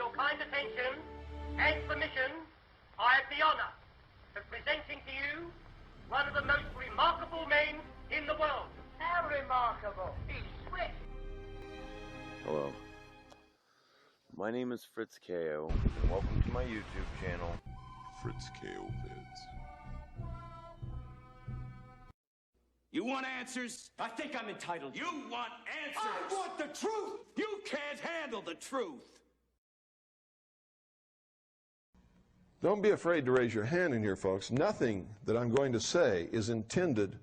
your kind attention and permission, I have the honor of presenting to you one of the most remarkable men in the world. How remarkable? He's swift. Hello. My name is Fritz KO, and welcome to my YouTube channel, Fritz KO Vids. You want answers? I think I'm entitled. You want answers? I want the truth! You can't handle the truth! Don't be afraid to raise your hand in here, folks. Nothing that I'm going to say is intended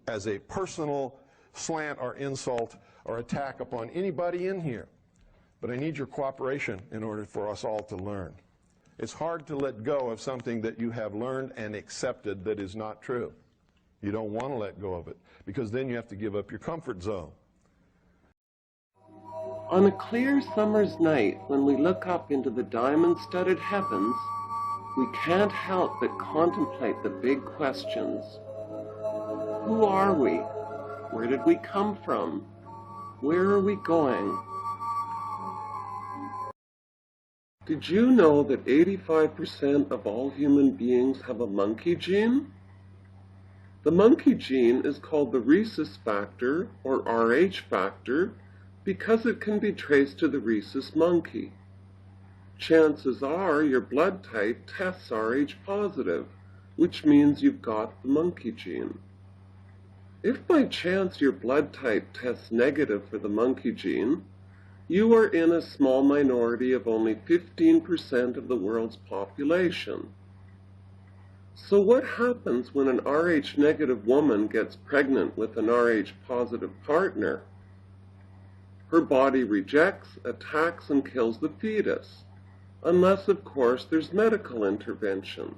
as a personal slant or insult or attack upon anybody in here. But I need your cooperation in order for us all to learn. It's hard to let go of something that you have learned and accepted that is not true. You don't want to let go of it, because then you have to give up your comfort zone. On a clear summer's night, when we look up into the diamond-studded heavens, we can't help but contemplate the big questions. Who are we? Where did we come from? Where are we going? Did you know that 85% of all human beings have a monkey gene? The monkey gene is called the rhesus factor, or Rh factor, because it can be traced to the rhesus monkey. Chances are your blood type tests Rh positive, which means you've got the monkey gene. If by chance your blood type tests negative for the monkey gene, you are in a small minority of only 15% of the world's population. So what happens when an Rh negative woman gets pregnant with an Rh positive partner? Her body rejects, attacks, and kills the fetus, unless, of course, there's medical intervention.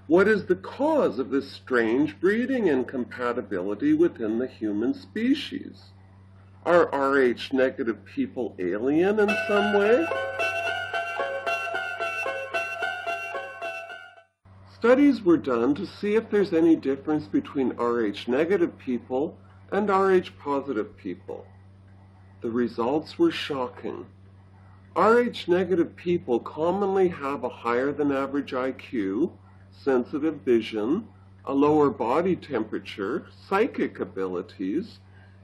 What is the cause of this strange breeding incompatibility within the human species? Are Rh negative people alien in some way? Studies were done to see if there's any difference between Rh negative people and Rh positive people. The results were shocking. Rh negative people commonly have a higher than average IQ, sensitive vision, a lower body temperature, psychic abilities,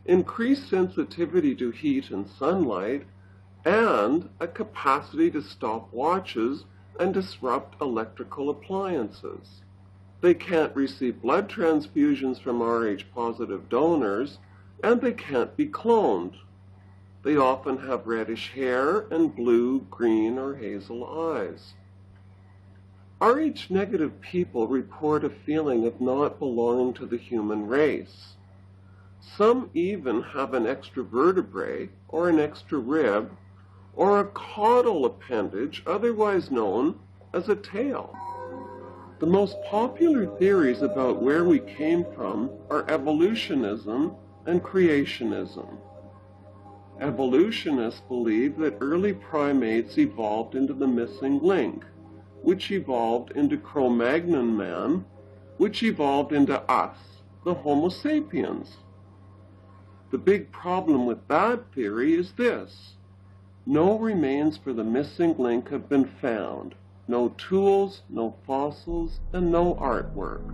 increased sensitivity to heat and sunlight, and a capacity to stop watches and disrupt electrical appliances. They can't receive blood transfusions from Rh positive donors, and they can't be cloned. They often have reddish hair and blue, green, or hazel eyes. Rh negative people report a feeling of not belonging to the human race. Some even have an extra vertebrae, or an extra rib, or a caudal appendage, otherwise known as a tail. The most popular theories about where we came from are evolutionism and creationism. Evolutionists believe that early primates evolved into the missing link, which evolved into Cro-Magnon man, which evolved into us, the Homo sapiens. The big problem with that theory is this: no remains for the missing link have been found. No tools, no fossils, and no artwork.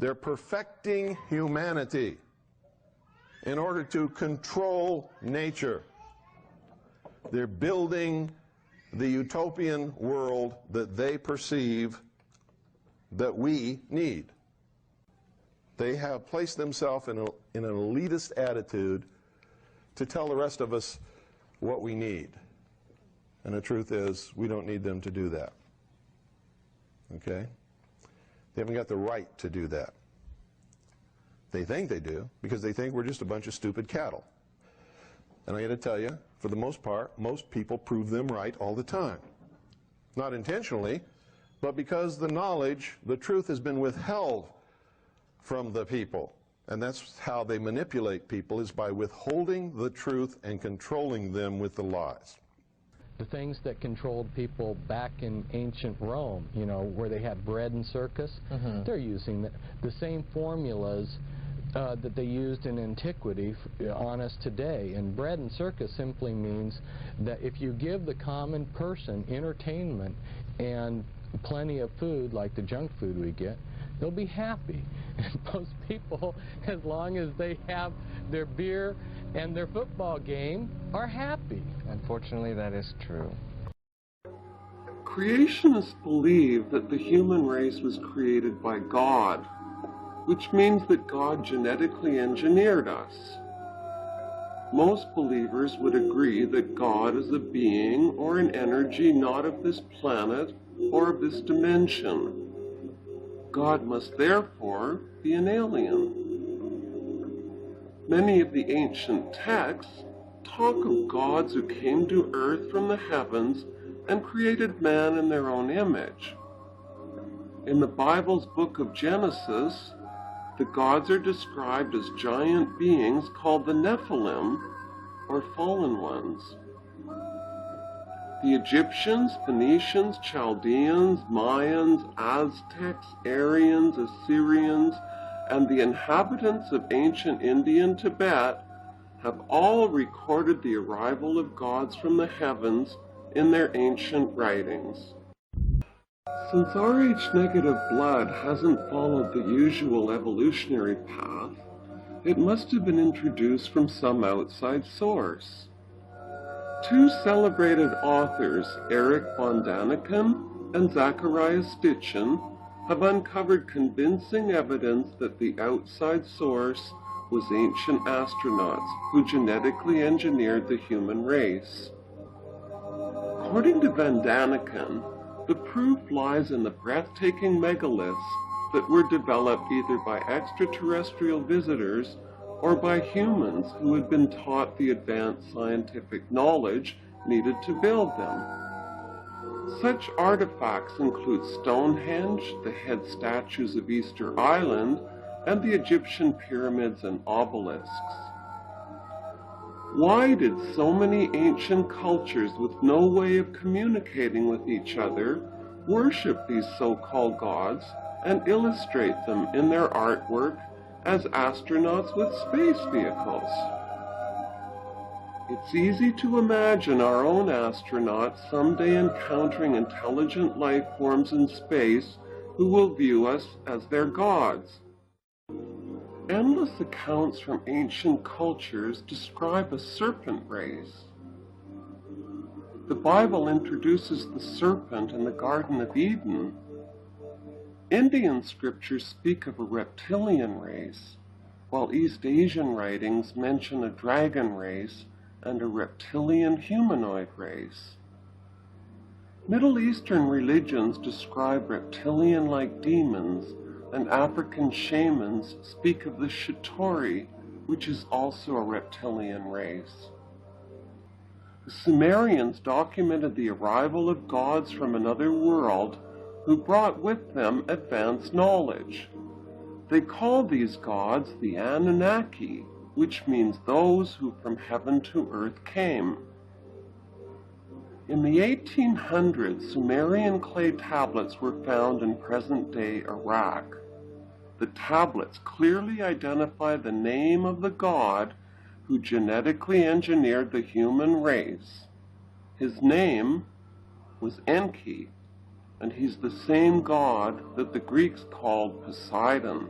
They're perfecting humanity in order to control nature. They're building the utopian world that they perceive that we need. They have placed themselves in an elitist attitude to tell the rest of us what we need. And the truth is, we don't need them to do that. Okay? They haven't got the right to do that. They think they do, because they think we're just a bunch of stupid cattle. And I got to tell you, for the most part, most people prove them right all the time. Not intentionally, but because the knowledge, the truth has been withheld from the people. And that's how they manipulate people, is by withholding the truth and controlling them with the lies. The things that controlled people back in ancient Rome, you know, where they had bread and circus, they're using the same formulas that they used in antiquity on us today. And bread and circus simply means that if you give the common person entertainment and plenty of food, like the junk food we get, they'll be happy. And most people, as long as they have their beer and their football game, are happy. Unfortunately, that is true. Creationists believe that the human race was created by God, which means that God genetically engineered us. Most believers would agree that God is a being or an energy not of this planet or of this dimension. God must therefore be an alien. Many of the ancient texts talk of gods who came to earth from the heavens and created man in their own image. In the Bible's book of Genesis, the gods are described as giant beings called the Nephilim, or fallen ones. The Egyptians, Phoenicians, Chaldeans, Mayans, Aztecs, Aryans, Assyrians, and the inhabitants of ancient India and Tibet have all recorded the arrival of gods from the heavens in their ancient writings. Since Rh-negative blood hasn't followed the usual evolutionary path, it must have been introduced from some outside source. Two celebrated authors, Erich von Däniken and Zacharias Stitchin, have uncovered convincing evidence that the outside source was ancient astronauts who genetically engineered the human race. According to von Däniken, the proof lies in the breathtaking megaliths that were developed either by extraterrestrial visitors or by humans who had been taught the advanced scientific knowledge needed to build them. Such artifacts include Stonehenge, the head statues of Easter Island, and the Egyptian pyramids and obelisks. Why did so many ancient cultures with no way of communicating with each other worship these so-called gods and illustrate them in their artwork as astronauts with space vehicles? It's easy to imagine our own astronauts someday encountering intelligent life forms in space who will view us as their gods. Endless accounts from ancient cultures describe a serpent race. The Bible introduces the serpent in the Garden of Eden. Indian scriptures speak of a reptilian race, while East Asian writings mention a dragon race and a reptilian humanoid race. Middle Eastern religions describe reptilian-like demons, and African shamans speak of the Shatori, which is also a reptilian race. The Sumerians documented the arrival of gods from another world who brought with them advanced knowledge. They called these gods the Anunnaki, which means those who from heaven to earth came. In the 1800s, Sumerian clay tablets were found in present-day Iraq. The tablets clearly identify the name of the god who genetically engineered the human race. His name was Enki, and he's the same god that the Greeks called Poseidon,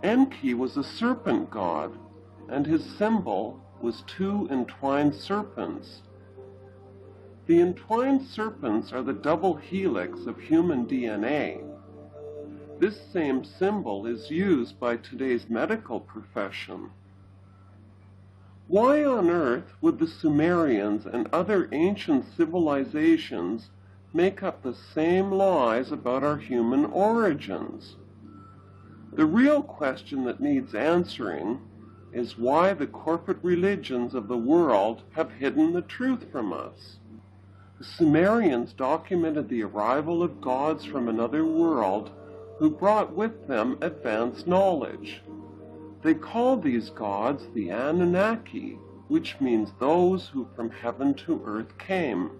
Enki was a serpent god, and his symbol was two entwined serpents. The entwined serpents are the double helix of human DNA. This same symbol is used by today's medical profession. Why on earth would the Sumerians and other ancient civilizations make up the same lies about our human origins? The real question that needs answering is why the corporate religions of the world have hidden the truth from us. The Sumerians documented the arrival of gods from another world who brought with them advanced knowledge. They called these gods the Anunnaki, which means those who from heaven to earth came.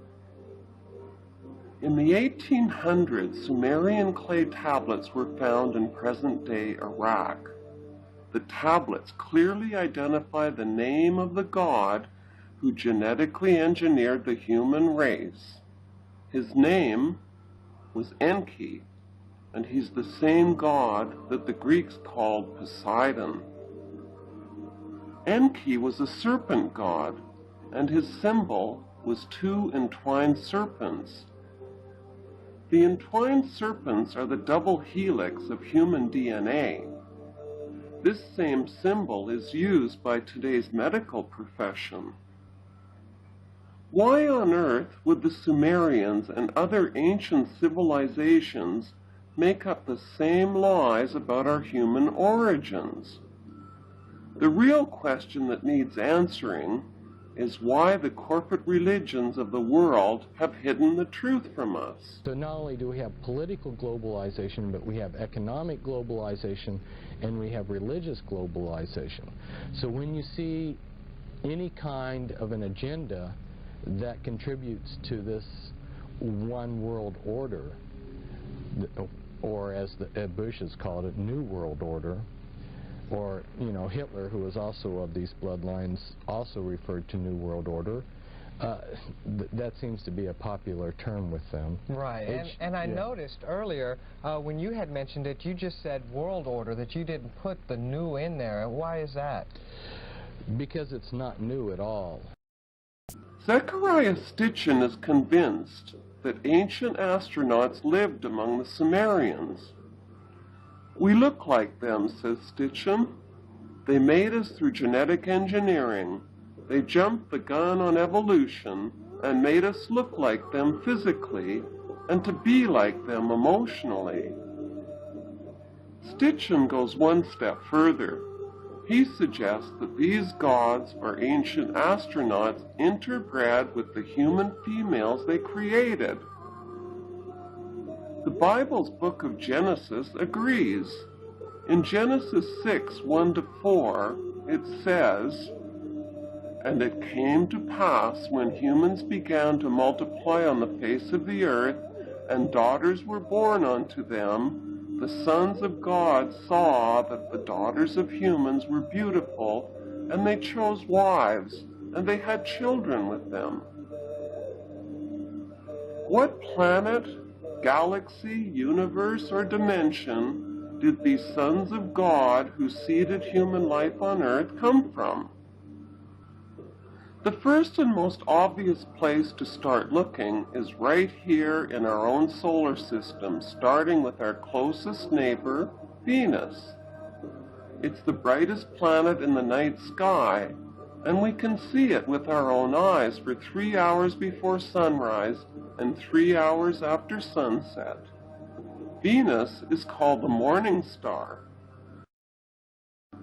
In the 1800s, Sumerian clay tablets were found in present-day Iraq. The tablets clearly identify the name of the god who genetically engineered the human race. His name was Enki, and he's the same god that the Greeks called Poseidon. Enki was a serpent god, and his symbol was two entwined serpents. The entwined serpents are the double helix of human DNA. This same symbol is used by today's medical profession. Why on earth would the Sumerians and other ancient civilizations make up the same lies about our human origins? The real question that needs answering is why the corporate religions of the world have hidden the truth from us. So not only do we have political globalization, but we have economic globalization and we have religious globalization. So when you see any kind of an agenda that contributes to this one world order, or as Bush has called it, New World Order, or, Hitler, who was also of these bloodlines, also referred to New World Order. That seems to be a popular term with them. Right, and I noticed earlier, when you had mentioned it, you just said World Order, that you didn't put the new in there. Why is that? Because it's not new at all. Zechariah Stitchin is convinced that ancient astronauts lived among the Sumerians. We look like them, says Stitchin. They made us through genetic engineering. They jumped the gun on evolution and made us look like them physically and to be like them emotionally. Stitchin goes one step further. He suggests that these gods or ancient astronauts interbred with the human females they created. The Bible's book of Genesis agrees. In Genesis 6:1-4, it says, "And it came to pass when humans began to multiply on the face of the earth, and daughters were born unto them, the sons of God saw that the daughters of humans were beautiful, and they chose wives, and they had children with them." What planet, galaxy, universe, or dimension did these sons of God who seeded human life on earth come from? The first and most obvious place to start looking is right here in our own solar system, starting with our closest neighbor, Venus. It's the brightest planet in the night sky, and we can see it with our own eyes for 3 hours before sunrise and 3 hours after sunset. Venus is called the morning star.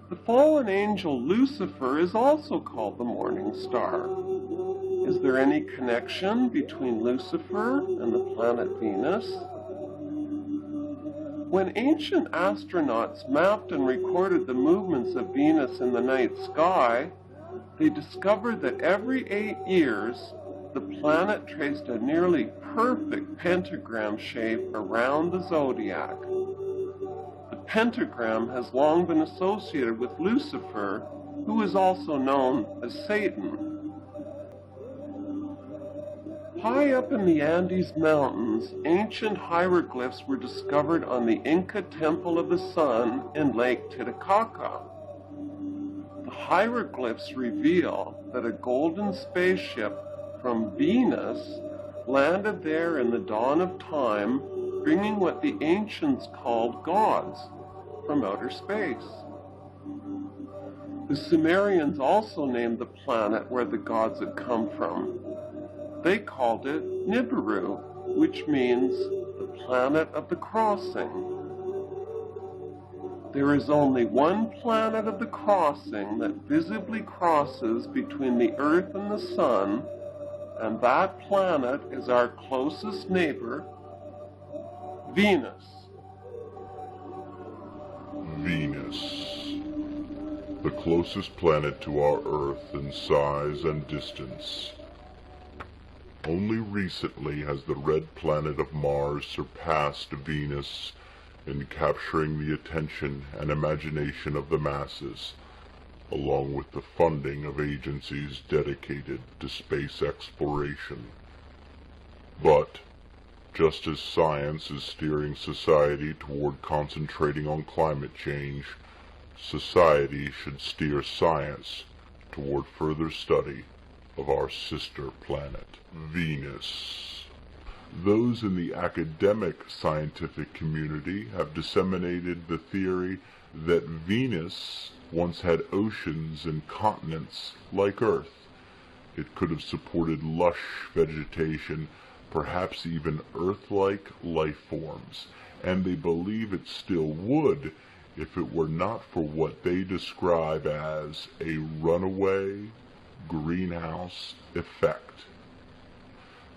The fallen angel Lucifer is also called the morning star. Is there any connection between Lucifer and the planet Venus? When ancient astronauts mapped and recorded the movements of Venus in the night sky, they discovered that every 8 years, the planet traced a nearly perfect pentagram shape around the zodiac. The pentagram has long been associated with Lucifer, who is also known as Satan. High up in the Andes Mountains, ancient hieroglyphs were discovered on the Inca Temple of the Sun in Lake Titicaca. The hieroglyphs reveal that a golden spaceship from Venus landed there in the dawn of time, bringing what the ancients called gods from outer space. The Sumerians also named the planet where the gods had come from. They called it Nibiru, which means the planet of the crossing. There is only one planet of the crossing that visibly crosses between the Earth and the Sun, and that planet is our closest neighbor, Venus. Venus, the closest planet to our Earth in size and distance. Only recently has the red planet of Mars surpassed Venus in capturing the attention and imagination of the masses, along with the funding of agencies dedicated to space exploration. But, just as science is steering society toward concentrating on climate change, society should steer science toward further study of our sister planet, Venus. Those in the academic scientific community have disseminated the theory that Venus once had oceans and continents like Earth. It could have supported lush vegetation, perhaps even Earth-like life forms, and they believe it still would if it were not for what they describe as a runaway greenhouse effect.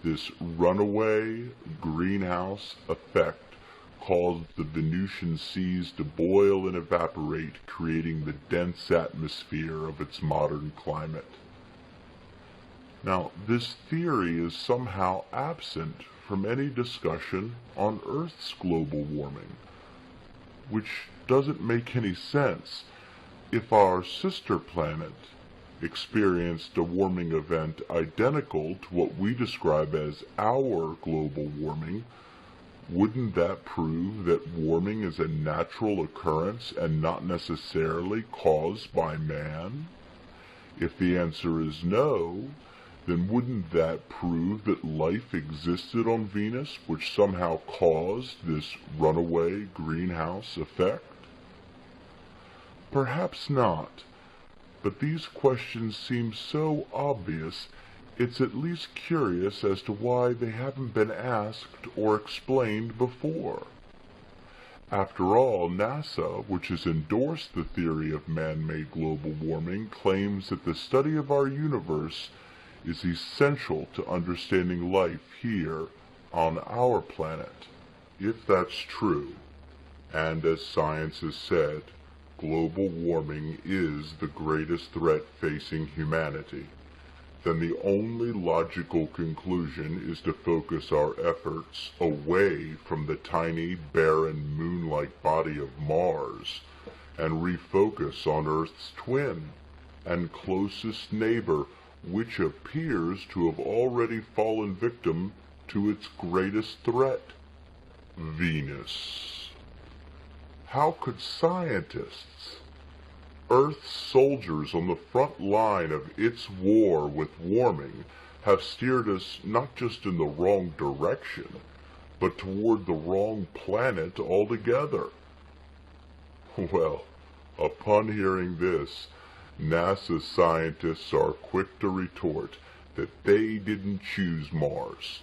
This runaway greenhouse effect caused the Venusian seas to boil and evaporate, creating the dense atmosphere of its modern climate. Now, this theory is somehow absent from any discussion on Earth's global warming, which doesn't make any sense. If our sister planet experienced a warming event identical to what we describe as our global warming, wouldn't that prove that warming is a natural occurrence and not necessarily caused by man? If the answer is no, then wouldn't that prove that life existed on Venus, which somehow caused this runaway greenhouse effect? Perhaps not. But these questions seem so obvious, it's at least curious as to why they haven't been asked or explained before. After all, NASA, which has endorsed the theory of man-made global warming, claims that the study of our universe is essential to understanding life here on our planet. If that's true, and as science has said, global warming is the greatest threat facing humanity, then the only logical conclusion is to focus our efforts away from the tiny, barren, moon-like body of Mars and refocus on Earth's twin and closest neighbor, which appears to have already fallen victim to its greatest threat, Venus. How could scientists, Earth's soldiers on the front line of its war with warming, have steered us not just in the wrong direction, but toward the wrong planet altogether? Well, upon hearing this, NASA scientists are quick to retort that they didn't choose Mars.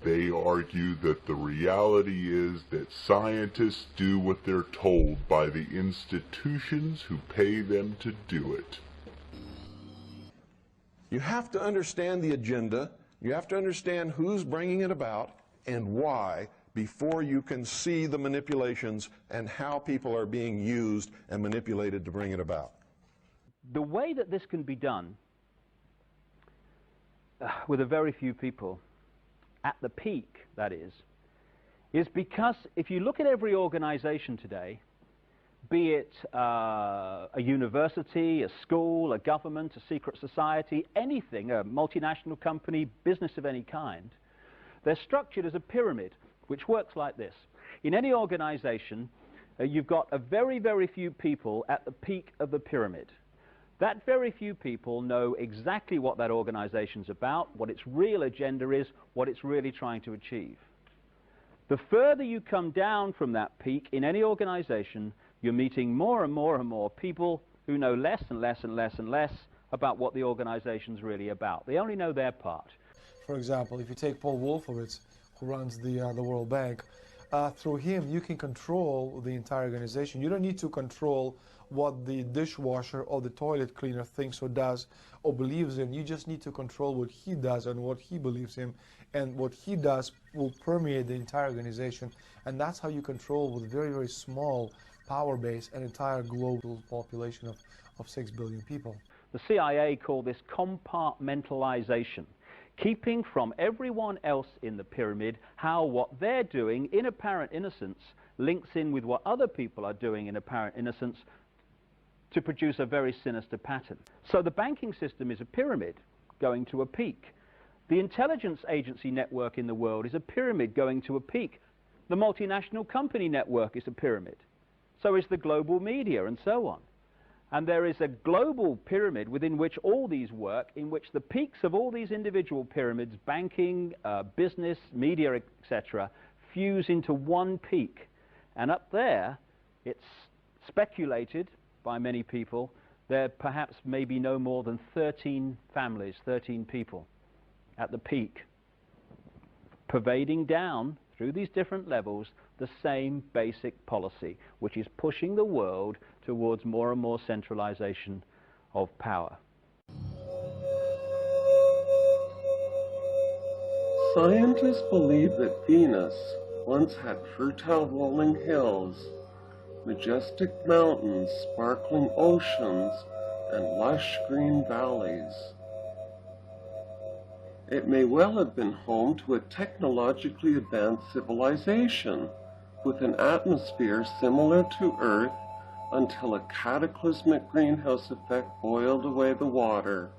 They argue that the reality is that scientists do what they're told by the institutions who pay them to do it. You have to understand the agenda, you have to understand who's bringing it about and why before you can see the manipulations and how people are being used and manipulated to bring it about. The way that this can be done with a very few people, at the peak, that is because if you look at every organization today, be it a university, a school, a government, a secret society, anything, a multinational company, business of any kind, they're structured as a pyramid, which works like this. In any organization, you've got a very, very few people at the peak of the pyramid. That very few people know exactly what that organization's about, what its real agenda is, what it's really trying to achieve. The further you come down from that peak in any organization, you're meeting more and more and more people who know less and less and less and less about what the organization's really about. They only know their part. For example, if you take Paul Wolfowitz, who runs the World Bank, through him you can control the entire organization. You don't need to control what the dishwasher or the toilet cleaner thinks or does or believes in. You just need to control what he does and what he believes in, and what he does will permeate the entire organization, and that's how you control, with very, very small power base, an entire global population of 6 billion people. The CIA call this compartmentalization, keeping from everyone else in the pyramid how what they're doing in apparent innocence links in with what other people are doing in apparent innocence to produce a very sinister pattern. So the banking system is a pyramid going to a peak. The intelligence agency network in the world is a pyramid going to a peak. The multinational company network is a pyramid. So is the global media, and so on. And there is a global pyramid within which all these work, in which the peaks of all these individual pyramids, banking, business, media, etc., fuse into one peak. And up there, it's speculated by many people, there perhaps may be no more than 13 families, 13 people at the peak, pervading down through these different levels the same basic policy, which is pushing the world towards more and more centralization of power. Scientists believe that Venus once had fertile rolling hills, majestic mountains, sparkling oceans, and lush green valleys. It may well have been home to a technologically advanced civilization with an atmosphere similar to Earth until a cataclysmic greenhouse effect boiled away the water.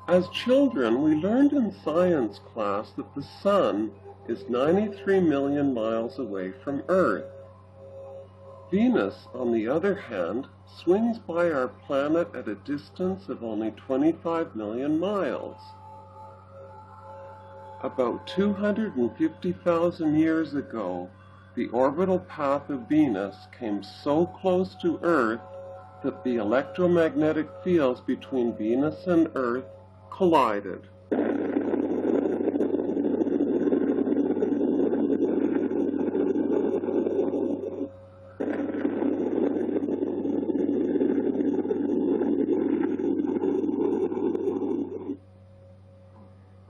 As children, we learned in science class that the Sun is 93 million miles away from Earth. Venus, on the other hand, swings by our planet at a distance of only 25 million miles. About 250,000 years ago, the orbital path of Venus came so close to Earth that the electromagnetic fields between Venus and Earth collided.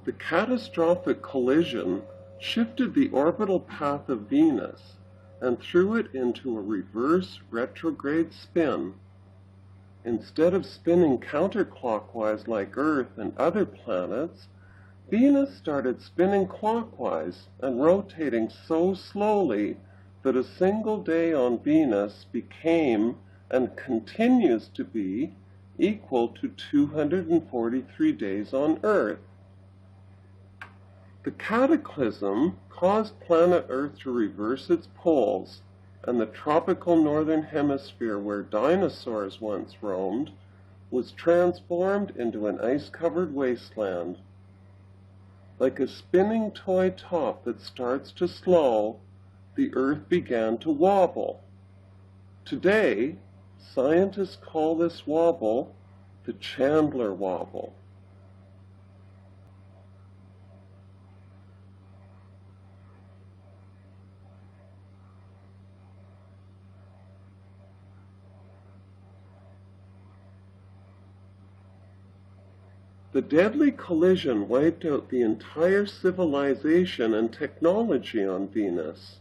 The catastrophic collision shifted the orbital path of Venus and threw it into a reverse retrograde spin. Instead of spinning counterclockwise like Earth and other planets, Venus started spinning clockwise and rotating so slowly that a single day on Venus became, and continues to be, equal to 243 days on Earth. The cataclysm caused planet Earth to reverse its poles, and the tropical northern hemisphere where dinosaurs once roamed was transformed into an ice-covered wasteland. Like a spinning toy top that starts to slow, the Earth began to wobble. Today, scientists call this wobble the Chandler wobble. The deadly collision wiped out the entire civilization and technology on Venus.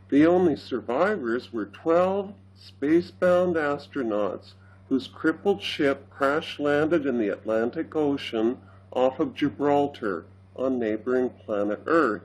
The only survivors were 12 spacebound astronauts whose crippled ship crash-landed in the Atlantic Ocean off of Gibraltar on neighboring planet Earth.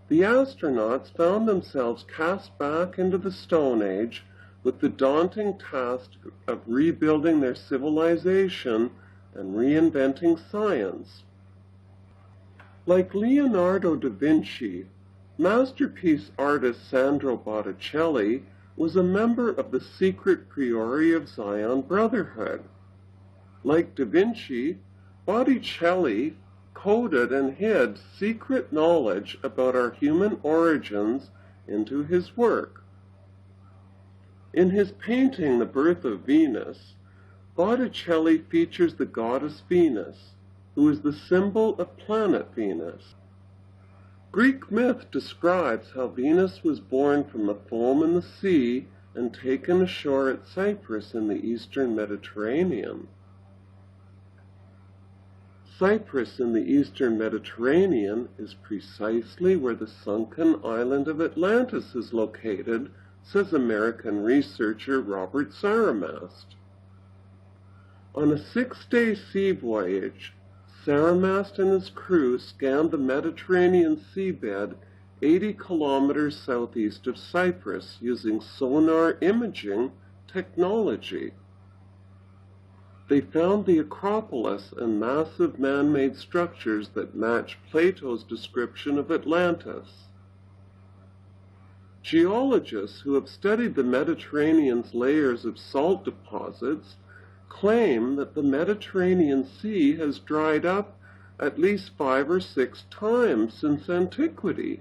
The astronauts found themselves cast back into the Stone Age with the daunting task of rebuilding their civilization and reinventing science. Like Leonardo da Vinci, masterpiece artist Sandro Botticelli was a member of the secret Priori of Zion Brotherhood. Like da Vinci, Botticelli coded and hid secret knowledge about our human origins into his work. In his painting, The Birth of Venus, Botticelli features the goddess Venus, who is the symbol of planet Venus. Greek myth describes how Venus was born from a foam in the sea and taken ashore at Cyprus in the eastern Mediterranean. Cyprus in the eastern Mediterranean is precisely where the sunken island of Atlantis is located, says American researcher Robert Saramast. On a 6-day sea voyage, Saramast and his crew scanned the Mediterranean seabed 80 kilometers southeast of Cyprus using sonar imaging technology. They found the Acropolis and massive man-made structures that match Plato's description of Atlantis. Geologists who have studied the Mediterranean's layers of salt deposits claim that the Mediterranean Sea has dried up at least 5 or 6 times since antiquity.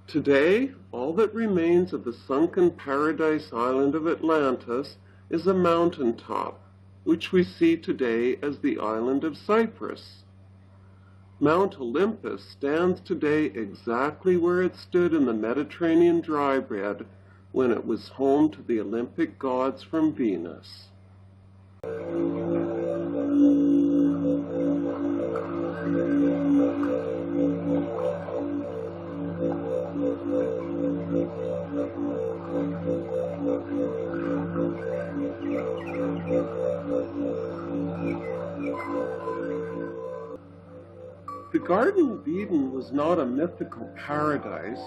Today, all that remains of the sunken paradise island of Atlantis is a mountaintop, which we see today as the island of Cyprus. Mount Olympus stands today exactly where it stood in the Mediterranean dry bed when it was home to the Olympic gods from Venus. The Garden of Eden was not a mythical paradise.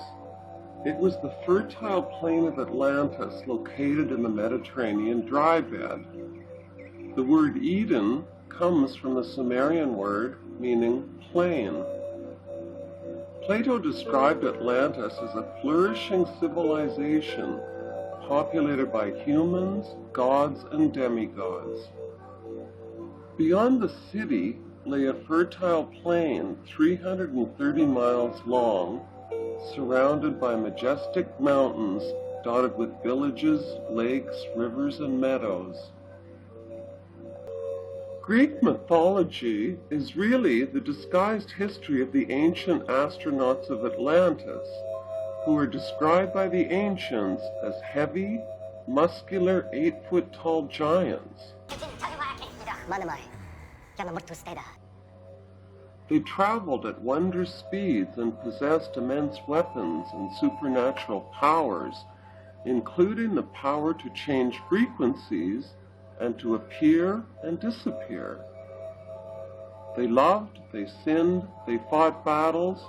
It was the fertile plain of Atlantis located in the Mediterranean dry bed. The word Eden comes from the Sumerian word meaning plain. Plato described Atlantis as a flourishing civilization populated by humans, gods, and demigods. Beyond the city lay a fertile plain 330 miles long, surrounded by majestic mountains dotted with villages, lakes, rivers, and meadows. Greek mythology is really the disguised history of the ancient astronauts of Atlantis, who were described by the ancients as heavy, muscular, 8-foot-tall giants. They traveled at wondrous speeds and possessed immense weapons and supernatural powers, including the power to change frequencies and to appear and disappear. They loved, they sinned, they fought battles.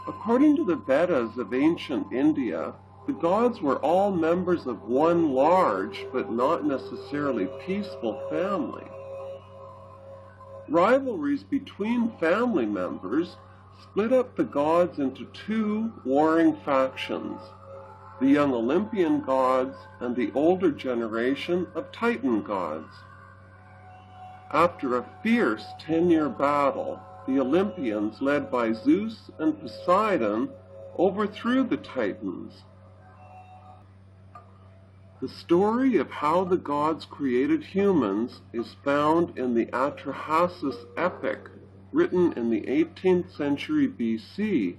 According to the Vedas of ancient India, the gods were all members of one large, but not necessarily peaceful family. Rivalries between family members split up the gods into 2 warring factions, the young Olympian gods and the older generation of Titan gods. After a fierce 10-year battle, the Olympians, led by Zeus and Poseidon, overthrew the Titans. The story of how the gods created humans is found in the CIRCUSES epic, written in the 18th century BC.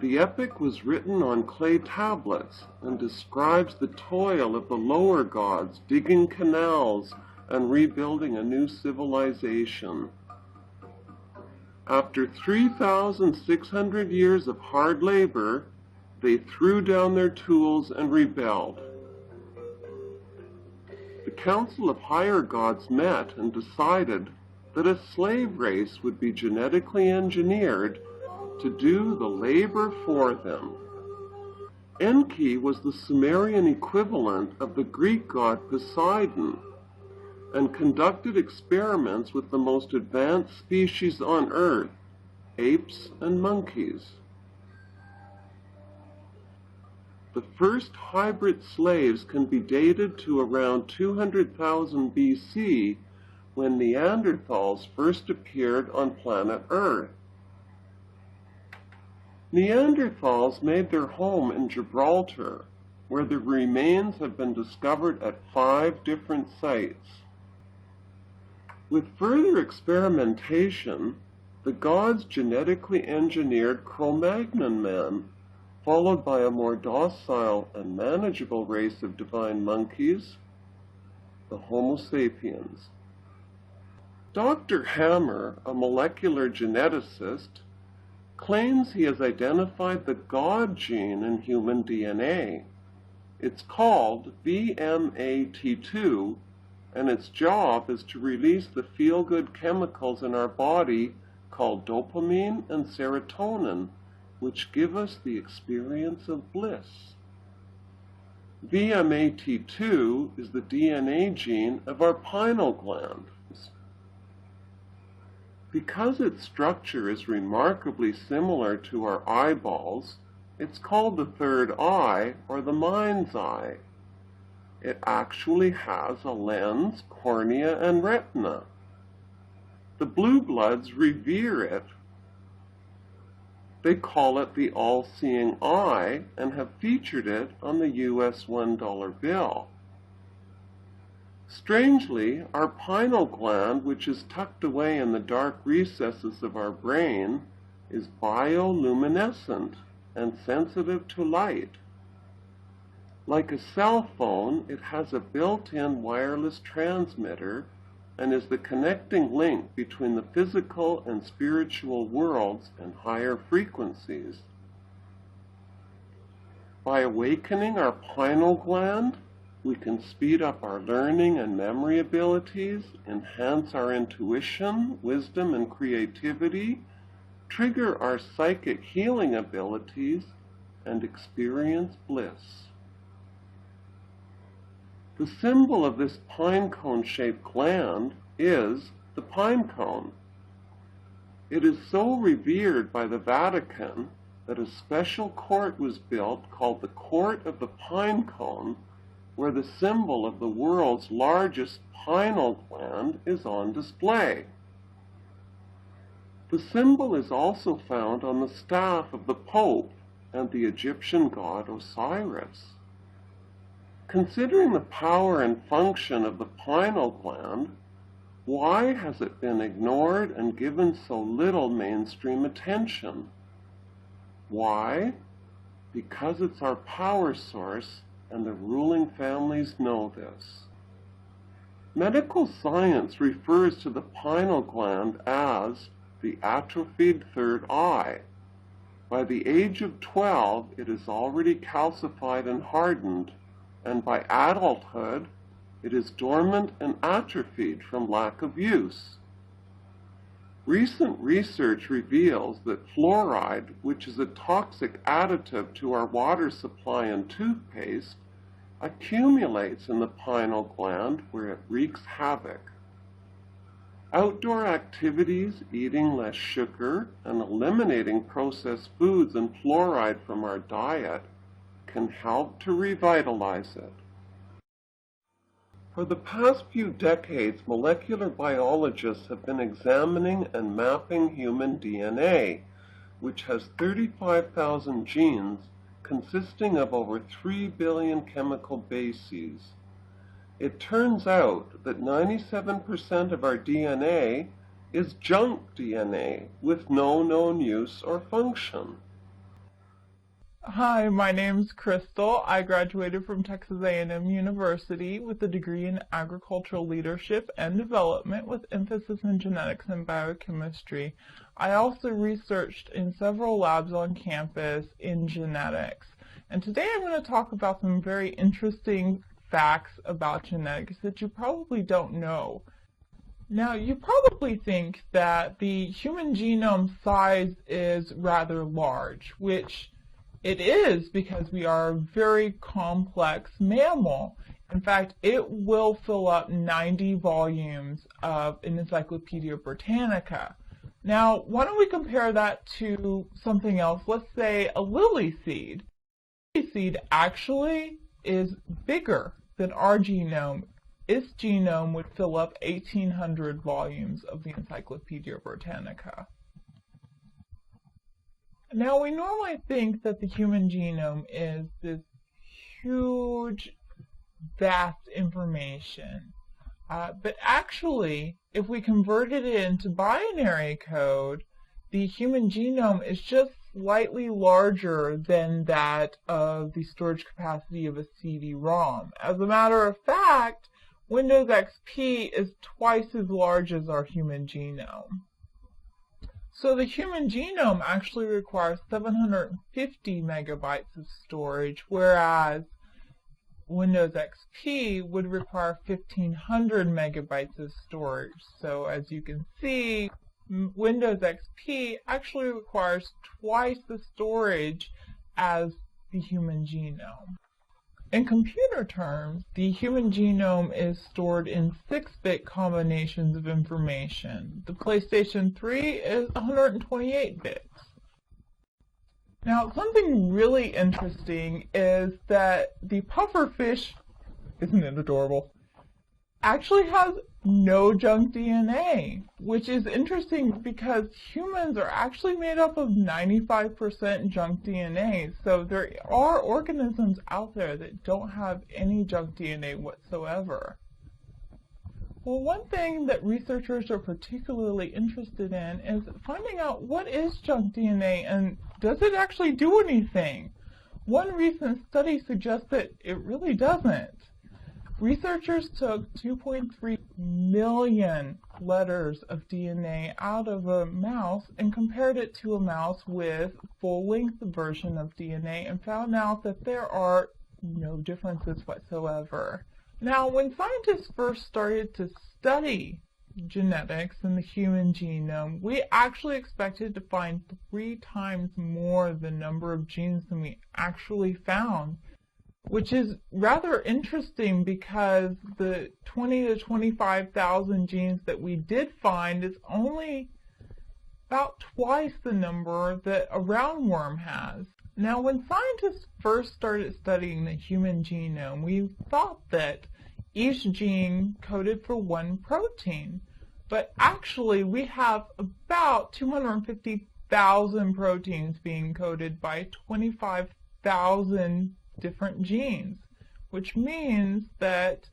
The epic was written on clay tablets and describes the toil of the lower gods digging canals and rebuilding a new civilization. After 3,600 years of hard labor, they threw down their tools and rebelled. The Council of Higher Gods met and decided that a slave race would be genetically engineered to do the labor for them. Enki was the Sumerian equivalent of the Greek god Poseidon, and conducted experiments with the most advanced species on Earth, apes and monkeys. The first hybrid slaves can be dated to around 200,000 BC, when Neanderthals first appeared on planet Earth. Neanderthals made their home in Gibraltar, where the remains have been discovered at 5 different sites. With further experimentation, the gods genetically engineered Cro-Magnon men, followed by a more docile and manageable race of divine monkeys, the Homo sapiens. Dr. Hammer, a molecular geneticist, claims he has identified the God gene in human DNA. It's called VMAT2, and its job is to release the feel-good chemicals in our body called dopamine and serotonin, which give us the experience of bliss. VMAT2 is the DNA gene of our pineal gland. Because its structure is remarkably similar to our eyeballs, it's called the third eye, or the mind's eye. It actually has a lens, cornea, and retina. The blue bloods revere it. They call it the all-seeing eye and have featured it on the US $1 bill. Strangely, our pineal gland, which is tucked away in the dark recesses of our brain, is bioluminescent and sensitive to light. Like a cell phone, it has a built-in wireless transmitter and is the connecting link between the physical and spiritual worlds and higher frequencies. By awakening our pineal gland, we can speed up our learning and memory abilities, enhance our intuition, wisdom, and creativity, trigger our psychic healing abilities, and experience bliss. The symbol of this pine cone-shaped gland is the pine cone. It is so revered by the Vatican that a special court was built called the Court of the Pine Cone, where the symbol of the world's largest pineal gland is on display. The symbol is also found on the staff of the Pope and the Egyptian god Osiris. Considering the power and function of the pineal gland, why has it been ignored and given so little mainstream attention? Why? Because it's our power source, and the ruling families know this. Medical science refers to the pineal gland as the atrophied third eye. By the age of 12, it is already calcified and hardened, and by adulthood, it is dormant and atrophied from lack of use. Recent research reveals that fluoride, which is a toxic additive to our water supply and toothpaste, accumulates in the pineal gland where it wreaks havoc. Outdoor activities, eating less sugar, and eliminating processed foods and fluoride from our diet can help to revitalize it. For the past few decades, molecular biologists have been examining and mapping human DNA, which has 35,000 genes consisting of over 3 billion chemical bases. It turns out that 97% of our DNA is junk DNA with no known use or function. Hi, my name's Crystal. I graduated from Texas A&M University with a degree in agricultural leadership and development with emphasis in genetics and biochemistry. I also researched in several labs on campus in genetics. And today I'm going to talk about some very interesting facts about genetics that you probably don't know. Now, you probably think that the human genome size is rather large, which it is because we are a very complex mammal. In fact, it will fill up 90 volumes of an Encyclopedia Britannica. Now, why don't we compare that to something else? Let's say a lily seed. A lily seed actually is bigger than our genome. Its genome would fill up 1,800 volumes of the Encyclopedia Britannica. Now, we normally think that the human genome is this huge, vast information. But actually, if we converted it into binary code, the human genome is just slightly larger than that of the storage capacity of a CD-ROM. As a matter of fact, Windows XP is twice as large as our human genome. So the human genome actually requires 750 megabytes of storage, whereas Windows XP would require 1,500 megabytes of storage. So as you can see, Windows XP actually requires twice the storage as the human genome. In computer terms, the human genome is stored in 6-bit combinations of information. The PlayStation 3 is 128 bits. Now, something really interesting is that the pufferfish, isn't it adorable, actually has no junk DNA, which is interesting because humans are actually made up of 95% junk DNA, so there are organisms out there that don't have any junk DNA whatsoever. Well, one thing that researchers are particularly interested in is finding out what is junk DNA and does it actually do anything? One recent study suggests that it really doesn't. Researchers took 2.3 million letters of DNA out of a mouse and compared it to a mouse with full-length version of DNA and found out that there are no differences whatsoever. Now, when scientists first started to study genetics in the human genome, we actually expected to find 3 times more the number of genes than we actually found, which is rather interesting because the 20 to 25,000 genes that we did find is only about twice the number that a roundworm has. Now, when scientists first started studying the human genome, we thought that each gene coded for one protein, but actually we have about 250,000 proteins being coded by 25,000 different genes, which means that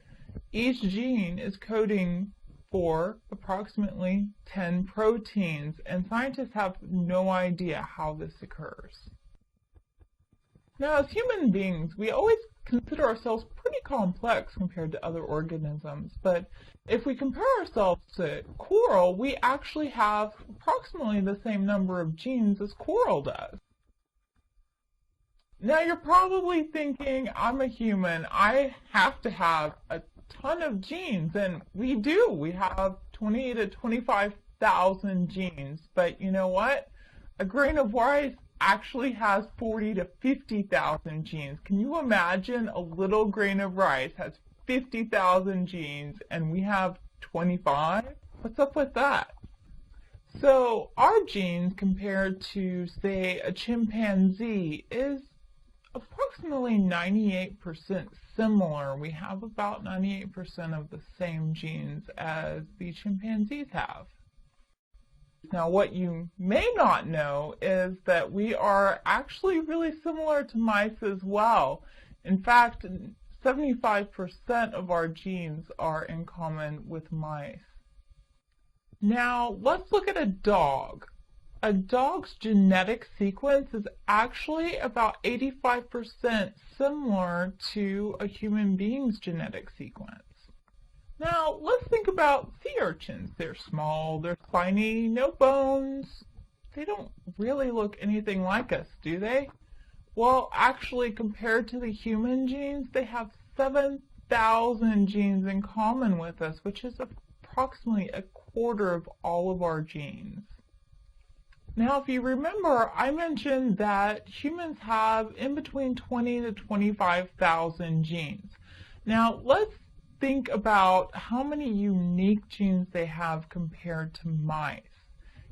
each gene is coding for approximately 10 proteins, and scientists have no idea how this occurs. Now, as human beings, we always consider ourselves pretty complex compared to other organisms, but if we compare ourselves to coral, we actually have approximately the same number of genes as coral does. Now, you're probably thinking, I'm a human, I have to have a ton of genes, and we do. We have 20 to 25,000 genes, but you know what? A grain of rice actually has 40 to 50,000 genes. Can you imagine a little grain of rice has 50,000 genes and we have 25? What's up with that? So our genes compared to, say, a chimpanzee is approximately 98% similar. We have about 98% of the same genes as the chimpanzees have. Now, what you may not know is that we are actually really similar to mice as well. In fact, 75% of our genes are in common with mice. Now, let's look at a dog. A dog's genetic sequence is actually about 85% similar to a human being's genetic sequence. Now, let's think about sea urchins. They're small, they're tiny, no bones. They don't really look anything like us, do they? Well, actually, compared to the human genes, they have 7,000 genes in common with us, which is approximately a quarter of all of our genes. Now, if you remember, I mentioned that humans have in between 20 to 25,000 genes. Now, let's think about how many unique genes they have compared to mice.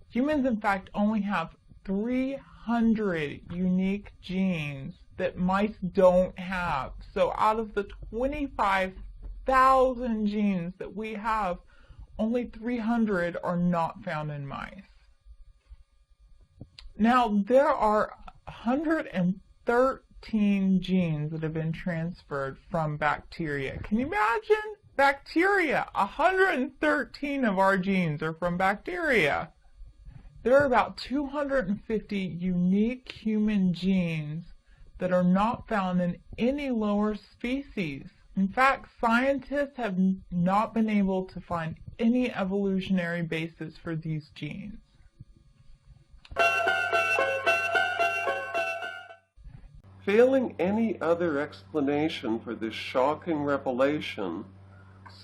Humans, in fact, only have 300 unique genes that mice don't have. So out of the 25,000 genes that we have, only 300 are not found in mice. Now, there are 113 genes that have been transferred from bacteria. Can you imagine? Bacteria! 113 of our genes are from bacteria. There are about 250 unique human genes that are not found in any lower species. In fact, scientists have not been able to find any evolutionary basis for these genes. Failing any other explanation for this shocking revelation,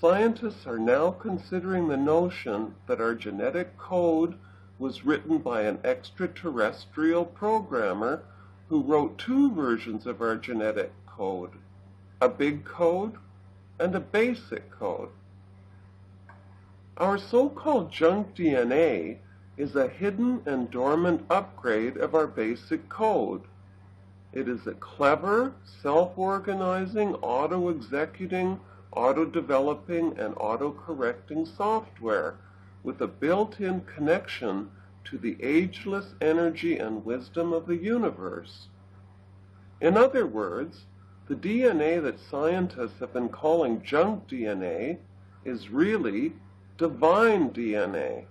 scientists are now considering the notion that our genetic code was written by an extraterrestrial programmer who wrote two versions of our genetic code, a big code and a basic code. Our so-called junk DNA is a hidden and dormant upgrade of our basic code. It is a clever, self-organizing, auto-executing, auto-developing, and auto-correcting software with a built-in connection to the ageless energy and wisdom of the universe. In other words, the DNA that scientists have been calling junk DNA is really divine DNA.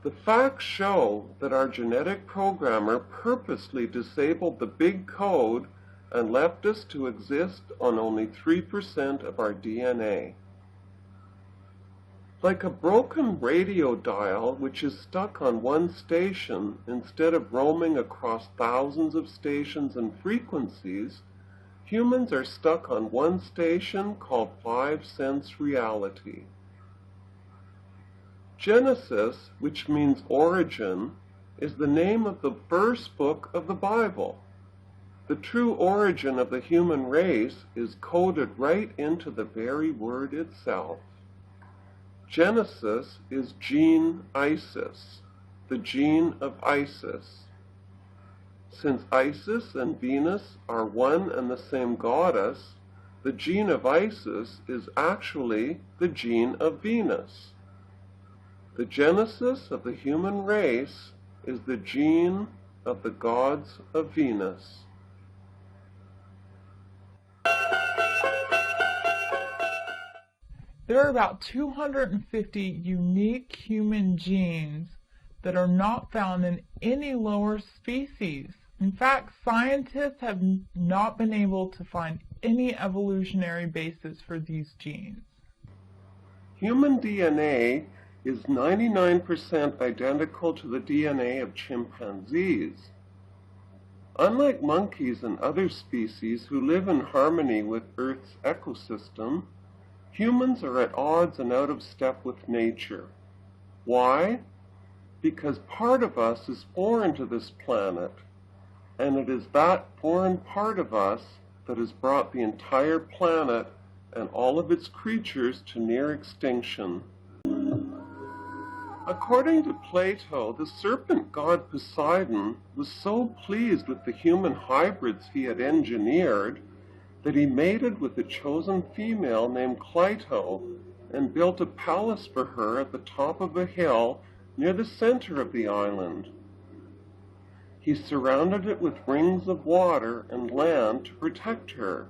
The facts show that our genetic programmer purposely disabled the big code and left us to exist on only 3% of our DNA. Like a broken radio dial which is stuck on one station instead of roaming across thousands of stations and frequencies, humans are stuck on one station called 5 sense reality. Genesis, which means origin, is the name of the first book of the Bible. The true origin of the human race is coded right into the very word itself. Genesis is gene Isis, the gene of Isis. Since Isis and Venus are one and the same goddess, the gene of Isis is actually the gene of Venus. The genesis of the human race is the gene of the gods of Venus. There are about 250 unique human genes that are not found in any lower species. In fact, scientists have not been able to find any evolutionary basis for these genes. Human DNA is 99% identical to the DNA of chimpanzees. Unlike monkeys and other species who live in harmony with Earth's ecosystem, humans are at odds and out of step with nature. Why? Because part of us is foreign to this planet, and it is that foreign part of us that has brought the entire planet and all of its creatures to near extinction. According to Plato, the serpent god Poseidon was so pleased with the human hybrids he had engineered that he mated with a chosen female named Cleito and built a palace for her at the top of a hill near the center of the island. He surrounded it with rings of water and land to protect her.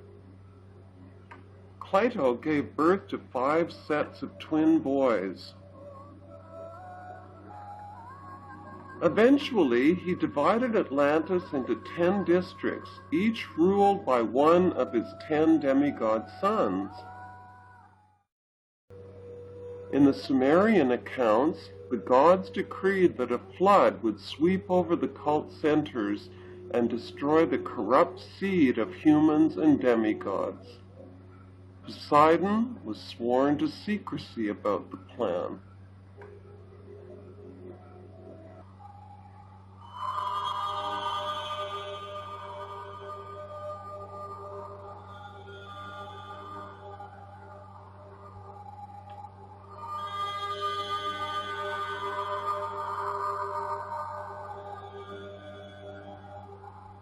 Cleito gave birth to 5 sets of twin boys. Eventually, he divided Atlantis into 10 districts, each ruled by one of his 10 demigod sons. In the Sumerian accounts, the gods decreed that a flood would sweep over the cult centers and destroy the corrupt seed of humans and demigods. Poseidon was sworn to secrecy about the plan.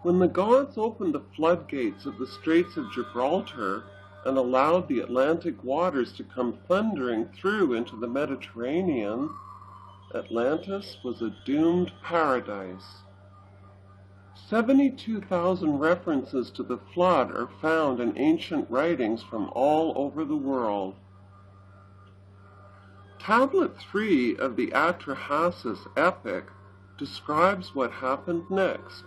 When the gods opened the floodgates of the Straits of Gibraltar and allowed the Atlantic waters to come thundering through into the Mediterranean, Atlantis was a doomed paradise. 72,000 references to the flood are found in ancient writings from all over the world. Tablet 3 of the Atrahasis epic describes what happened next.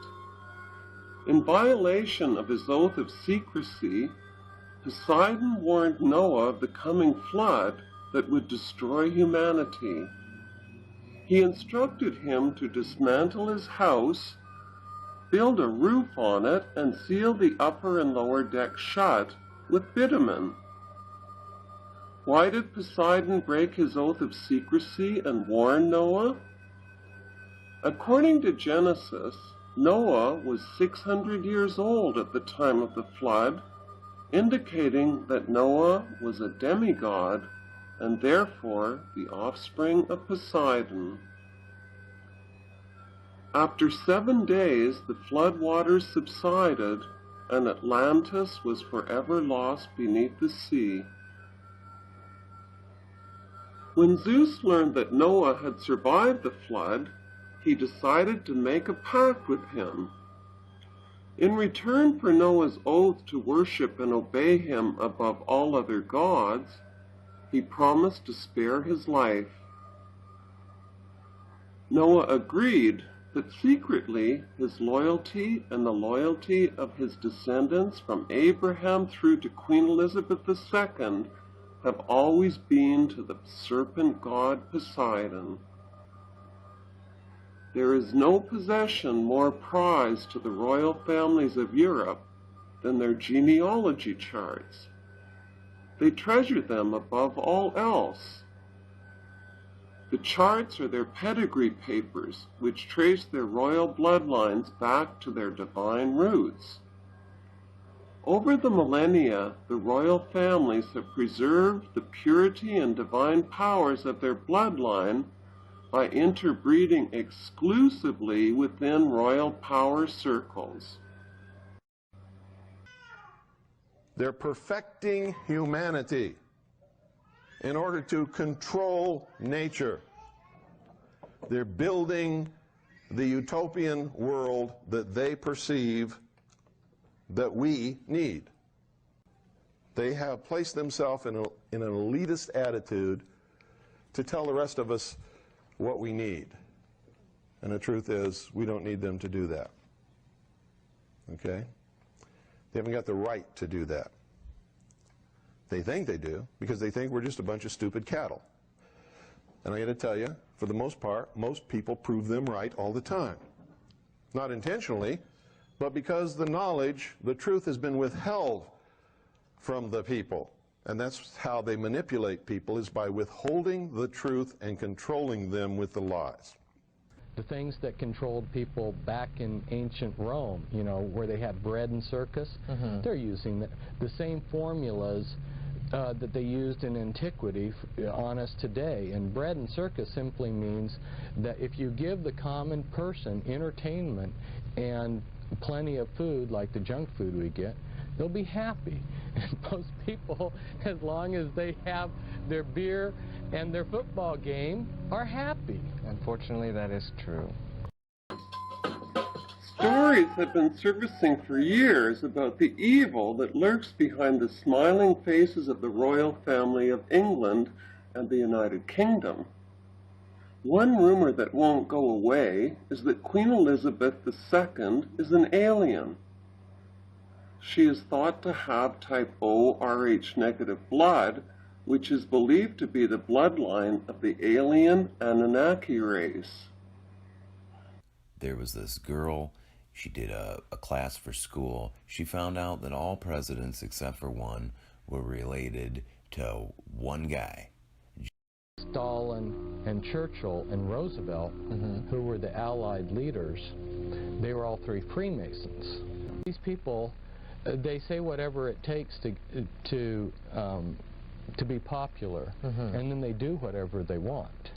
In violation of his oath of secrecy, Poseidon warned Noah of the coming flood that would destroy humanity. He instructed him to dismantle his house, build a roof on it, and seal the upper and lower deck shut with bitumen. Why did Poseidon break his oath of secrecy and warn Noah? According to Genesis, Noah was 600 years old at the time of the flood, indicating that Noah was a demigod and therefore the offspring of Poseidon. After 7 days, the flood waters subsided and Atlantis was forever lost beneath the sea. When Zeus learned that Noah had survived the flood, he decided to make a pact with him. In return for Noah's oath to worship and obey him above all other gods, he promised to spare his life. Noah agreed, but secretly his loyalty and the loyalty of his descendants from Abraham through to Queen Elizabeth II have always been to the serpent god Poseidon. There is no possession more prized to the royal families of Europe than their genealogy charts. They treasure them above all else. The charts are their pedigree papers, which trace their royal bloodlines back to their divine roots. Over the millennia, the royal families have preserved the purity and divine powers of their bloodline by interbreeding exclusively within royal power circles. They're perfecting humanity in order to control nature. They're building the utopian world that they perceive that we need. They have placed themselves in an elitist attitude to tell the rest of us what we need. And the truth is, we don't need them to do that. Okay? They haven't got the right to do that. They think they do, because they think we're just a bunch of stupid cattle. And I got to tell you, for the most part, most people prove them right all the time. Not intentionally, but because the knowledge, the truth has been withheld from the people. And that's how they manipulate people, is by withholding the truth and controlling them with the lies. The things that controlled people back in ancient Rome, you know, where they had bread and circus, they're using the same formulas that they used in antiquity on us today. And bread and circus simply means that if you give the common person entertainment and plenty of food, like the junk food we get, they'll be happy. And most people, as long as they have their beer and their football game are happy. Unfortunately, that is true. Stories have been surfacing for years about the evil that lurks behind the smiling faces of the royal family of England and the United Kingdom. One rumor that won't go away is that Queen Elizabeth II is an alien. She is thought to have type O Rh negative blood, which is believed to be the bloodline of the alien Anunnaki race. There was this girl, she did a class for school. She found out that all presidents except for one were related to one guy. Stalin and Churchill and Roosevelt, who were the Allied leaders, they were all three Freemasons. These people, they say whatever it takes to be popular, and then they do whatever they want.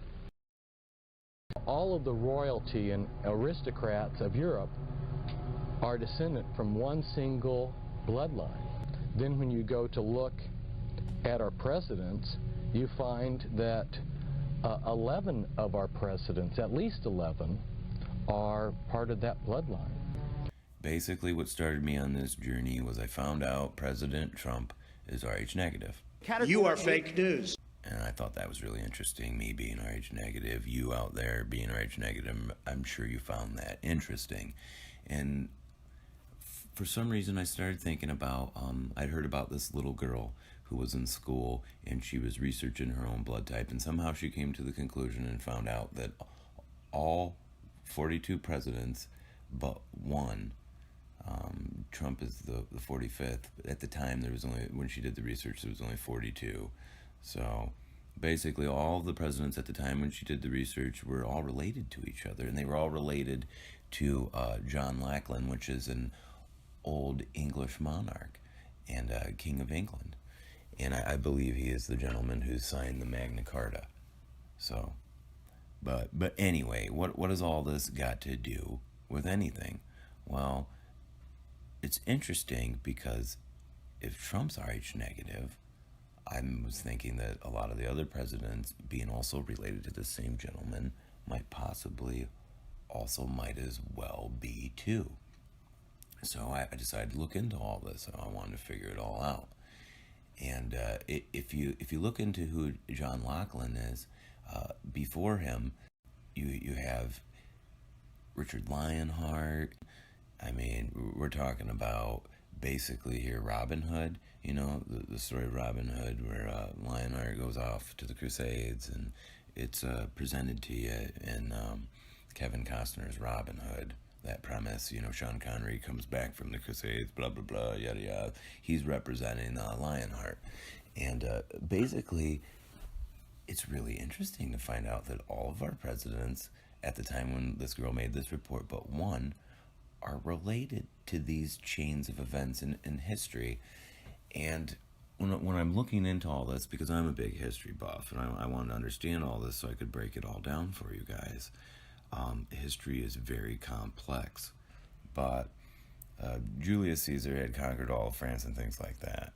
All of the royalty and aristocrats of Europe are descendant from one single bloodline. Then when you go to look at our presidents, you find that 11 of our presidents, at least 11, are part of that bloodline. Basically, what started me on this journey was I found out President Trump is Rh negative. You are fake news. And I thought that was really interesting, me being Rh negative, you out there being Rh negative. I'm sure you found that interesting. And for some reason, I started thinking about, I'd heard about this little girl who was in school, and she was researching her own blood type, and somehow she came to the conclusion and found out that all 42 presidents but one, Trump is the 45th. At the time, there was only, when she did the research, there was only 42. So basically all of the presidents at the time when she did the research were all related to each other, and they were all related to John Lackland, which is an old English monarch and King of England. And I believe he is the gentleman who signed the Magna Carta. So, but anyway, what has all this got to do with anything? Well, it's interesting because if Trump's Rh negative, I was thinking that a lot of the other presidents, being also related to the same gentleman, might possibly also might as well be too. So I decided to look into all this. I wanted to figure it all out. And if you look into who John Lackland is, before him, you have Richard Lionheart. I mean, we're talking about basically here Robin Hood. You know, the story of Robin Hood, where Lionheart goes off to the Crusades, and it's presented to you in Kevin Costner's Robin Hood. That premise, you know, Sean Connery comes back from the Crusades, blah, blah, blah, yada, yada. He's representing Lionheart. And basically, it's really interesting to find out that all of our presidents, at the time when this girl made this report, but one, are related to these chains of events in history. And when I'm looking into all this, because I'm a big history buff, and I want to understand all this so I could break it all down for you guys, history is very complex. But Julius Caesar had conquered all of France and things like that.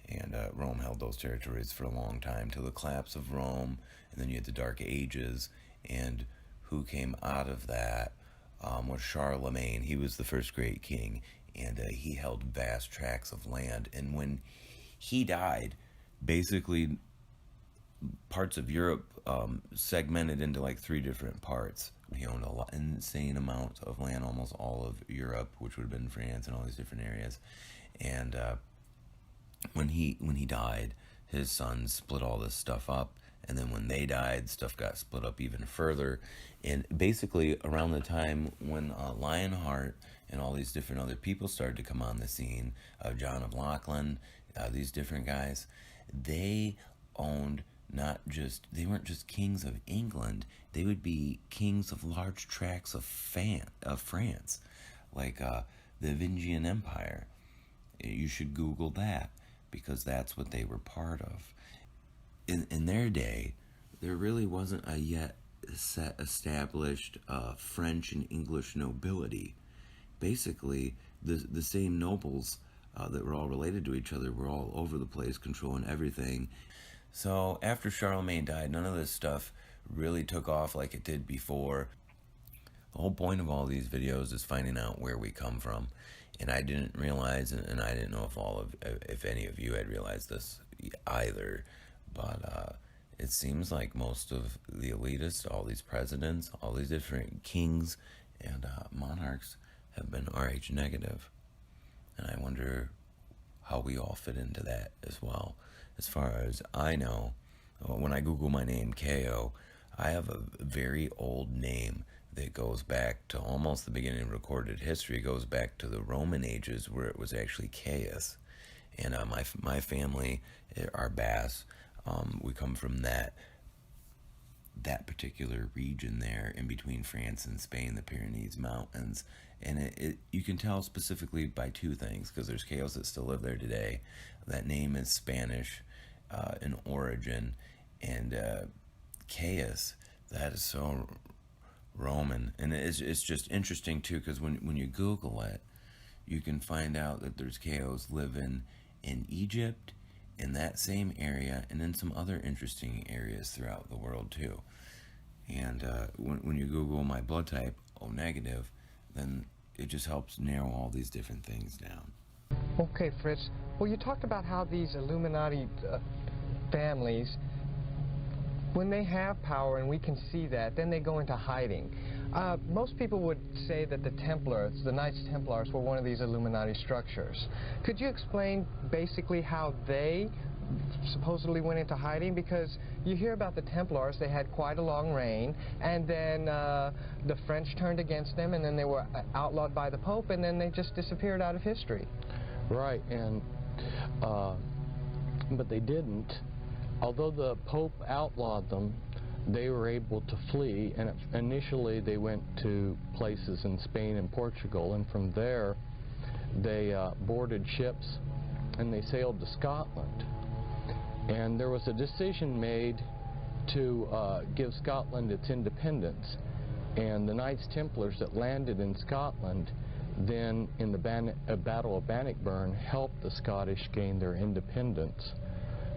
And Rome held those territories for a long time till the collapse of Rome. And then you had the Dark Ages. And who came out of that was Charlemagne. He was the first great king. And he held vast tracts of land. And when he died, basically parts of Europe segmented into like 3 different parts. He owned an insane amount of land, almost all of Europe, which would have been France and all these different areas. And when he died, his sons split all this stuff up. And then when they died, stuff got split up even further. And basically around the time when Lionheart and all these different other people started to come on the scene, John of Lackland, these different guys, they owned they weren't just kings of England, they would be kings of large tracts of France, like the Vingian Empire. You should Google that, because that's what they were part of. In their day, there really wasn't a yet set established French and English nobility. Basically, the same nobles that were all related to each other were all over the place, controlling everything. So after Charlemagne died, none of this stuff really took off like it did before. The whole point of all these videos is finding out where we come from. And I didn't realize, and I didn't know if any of you had realized this either, but it seems like most of the elitists, all these presidents, all these different kings and monarchs have been Rh negative. And I wonder how we all fit into that as well. As far as I know, when I Google my name, KO, I have a very old name that goes back to almost the beginning of recorded history. It goes back to the Roman ages where it was actually Caius. And my family, our Bass, we come from that particular region there in between France and Spain, the Pyrenees Mountains. And you can tell specifically by two things, because there's Caius that still live there today. That name is Spanish in origin, and Caius, that is so Roman. And it's just interesting too, because when you Google it, you can find out that there's Caius living in Egypt, in that same area, and in some other interesting areas throughout the world too. And when you Google my blood type, O negative, then it just helps narrow all these different things down. Okay, Fritz. Well, you talked about how these Illuminati families, when they have power, and we can see that, then they go into hiding. Most people would say that the Templars, the Knights Templars, were one of these Illuminati structures. Could you explain basically how they supposedly went into hiding? Because you hear about the Templars, they had quite a long reign, and then the French turned against them, and then they were outlawed by the Pope, and then they just disappeared out of history. Right, and but they didn't. Although the Pope outlawed them, they were able to flee, and initially they went to places in Spain and Portugal, and from there they boarded ships and they sailed to Scotland. And there was a decision made to give Scotland its independence, and the Knights Templars that landed in Scotland then in the Battle of Bannockburn helped the Scottish gain their independence,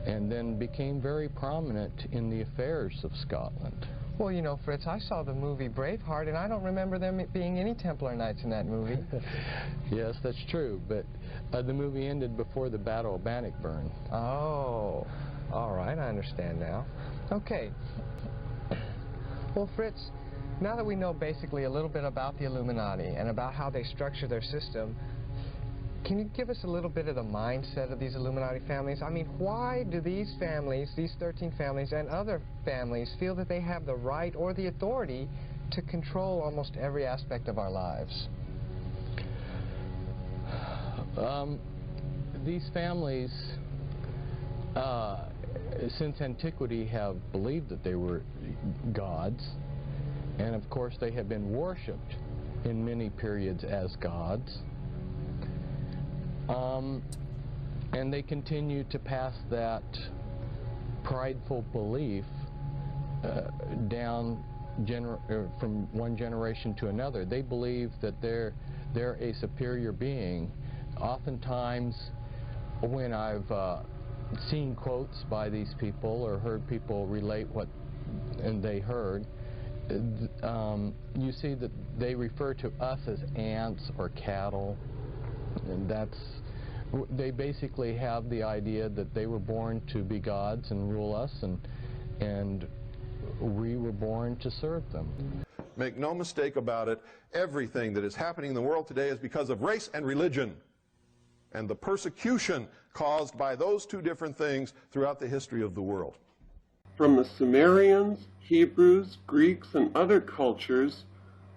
and then became very prominent in the affairs of Scotland. Well, you know, Fritz, I saw the movie Braveheart, and I don't remember there being any Templar Knights in that movie. Yes, that's true, but the movie ended before the Battle of Bannockburn. Oh, all right, I understand now. Okay. Well, Fritz, now that we know basically a little bit about the Illuminati and about how they structure their system, can you give us a little bit of the mindset of these Illuminati families? I mean, why do these families, these 13 families and other families, feel that they have the right or the authority to control almost every aspect of our lives? These families, since antiquity, have believed that they were gods, and of course they have been worshipped in many periods as gods. And they continue to pass that prideful belief down from one generation to another. They believe that they're a superior being. Oftentimes, when I've seen quotes by these people or heard people relate what they heard, you see that they refer to us as ants or cattle. And they basically have the idea that they were born to be gods and rule us, and we were born to serve them. Make no mistake about it, everything that is happening in the world today is because of race and religion, and the persecution caused by those two different things throughout the history of the world. From the Sumerians, Hebrews, Greeks, and other cultures,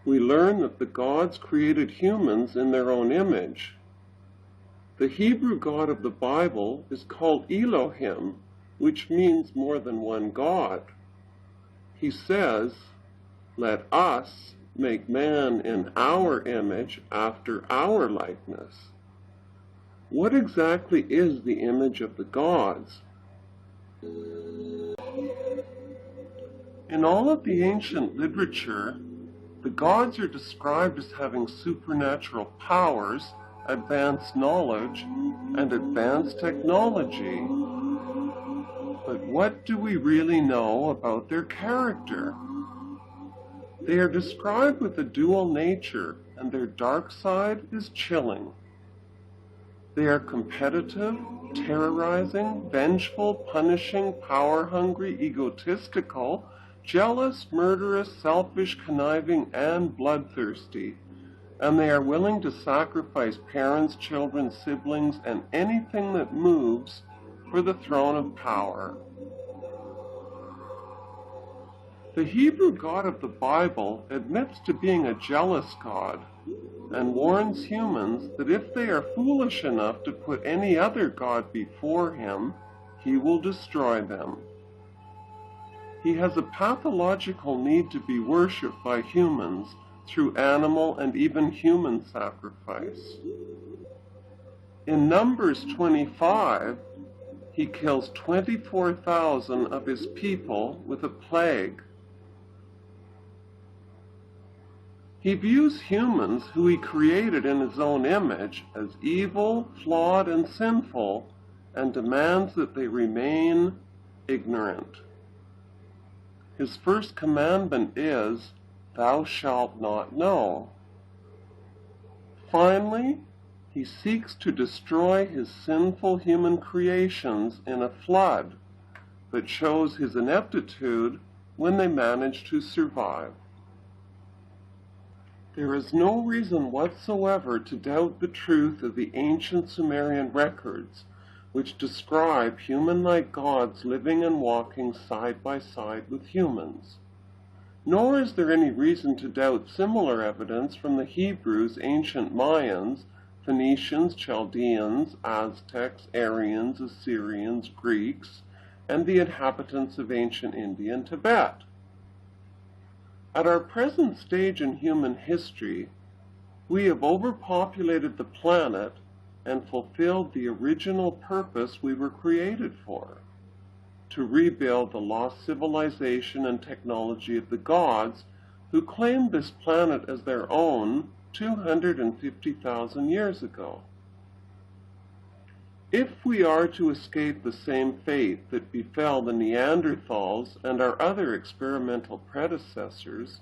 we learn that the gods created humans in their own image. The Hebrew God of the Bible is called Elohim, which means more than one God. He says, "Let us make man in our image after our likeness." What exactly is the image of the gods? In all of the ancient literature, the gods are described as having supernatural powers, advanced knowledge, and advanced technology. But what do we really know about their character? They are described with a dual nature, and their dark side is chilling. They are competitive, terrorizing, vengeful, punishing, power-hungry, egotistical, jealous, murderous, selfish, conniving, and bloodthirsty. And they are willing to sacrifice parents, children, siblings, and anything that moves for the throne of power. The Hebrew God of the Bible admits to being a jealous God and warns humans that if they are foolish enough to put any other god before him, he will destroy them. He has a pathological need to be worshipped by humans through animal and even human sacrifice. In Numbers 25, he kills 24,000 of his people with a plague. He views humans, who he created in his own image, as evil, flawed, and sinful, and demands that they remain ignorant. His first commandment is, "Thou shalt not know." Finally, he seeks to destroy his sinful human creations in a flood, but shows his ineptitude when they manage to survive. There is no reason whatsoever to doubt the truth of the ancient Sumerian records, which describe human-like gods living and walking side by side with humans. Nor is there any reason to doubt similar evidence from the Hebrews, ancient Mayans, Phoenicians, Chaldeans, Aztecs, Aryans, Assyrians, Greeks, and the inhabitants of ancient India and Tibet. At our present stage in human history, we have overpopulated the planet and fulfilled the original purpose we were created for, to rebuild the lost civilization and technology of the gods who claimed this planet as their own 250,000 years ago. If we are to escape the same fate that befell the Neanderthals and our other experimental predecessors,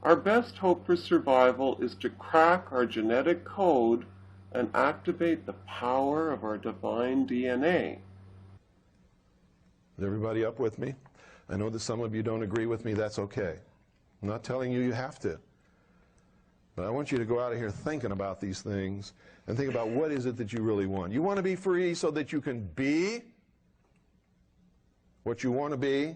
our best hope for survival is to crack our genetic code and activate the power of our divine DNA. Is everybody up with me? I know that some of you don't agree with me. That's okay. I'm not telling you you have to. But I want you to go out of here thinking about these things and think about what is it that you really want. You want to be free so that you can be what you want to be?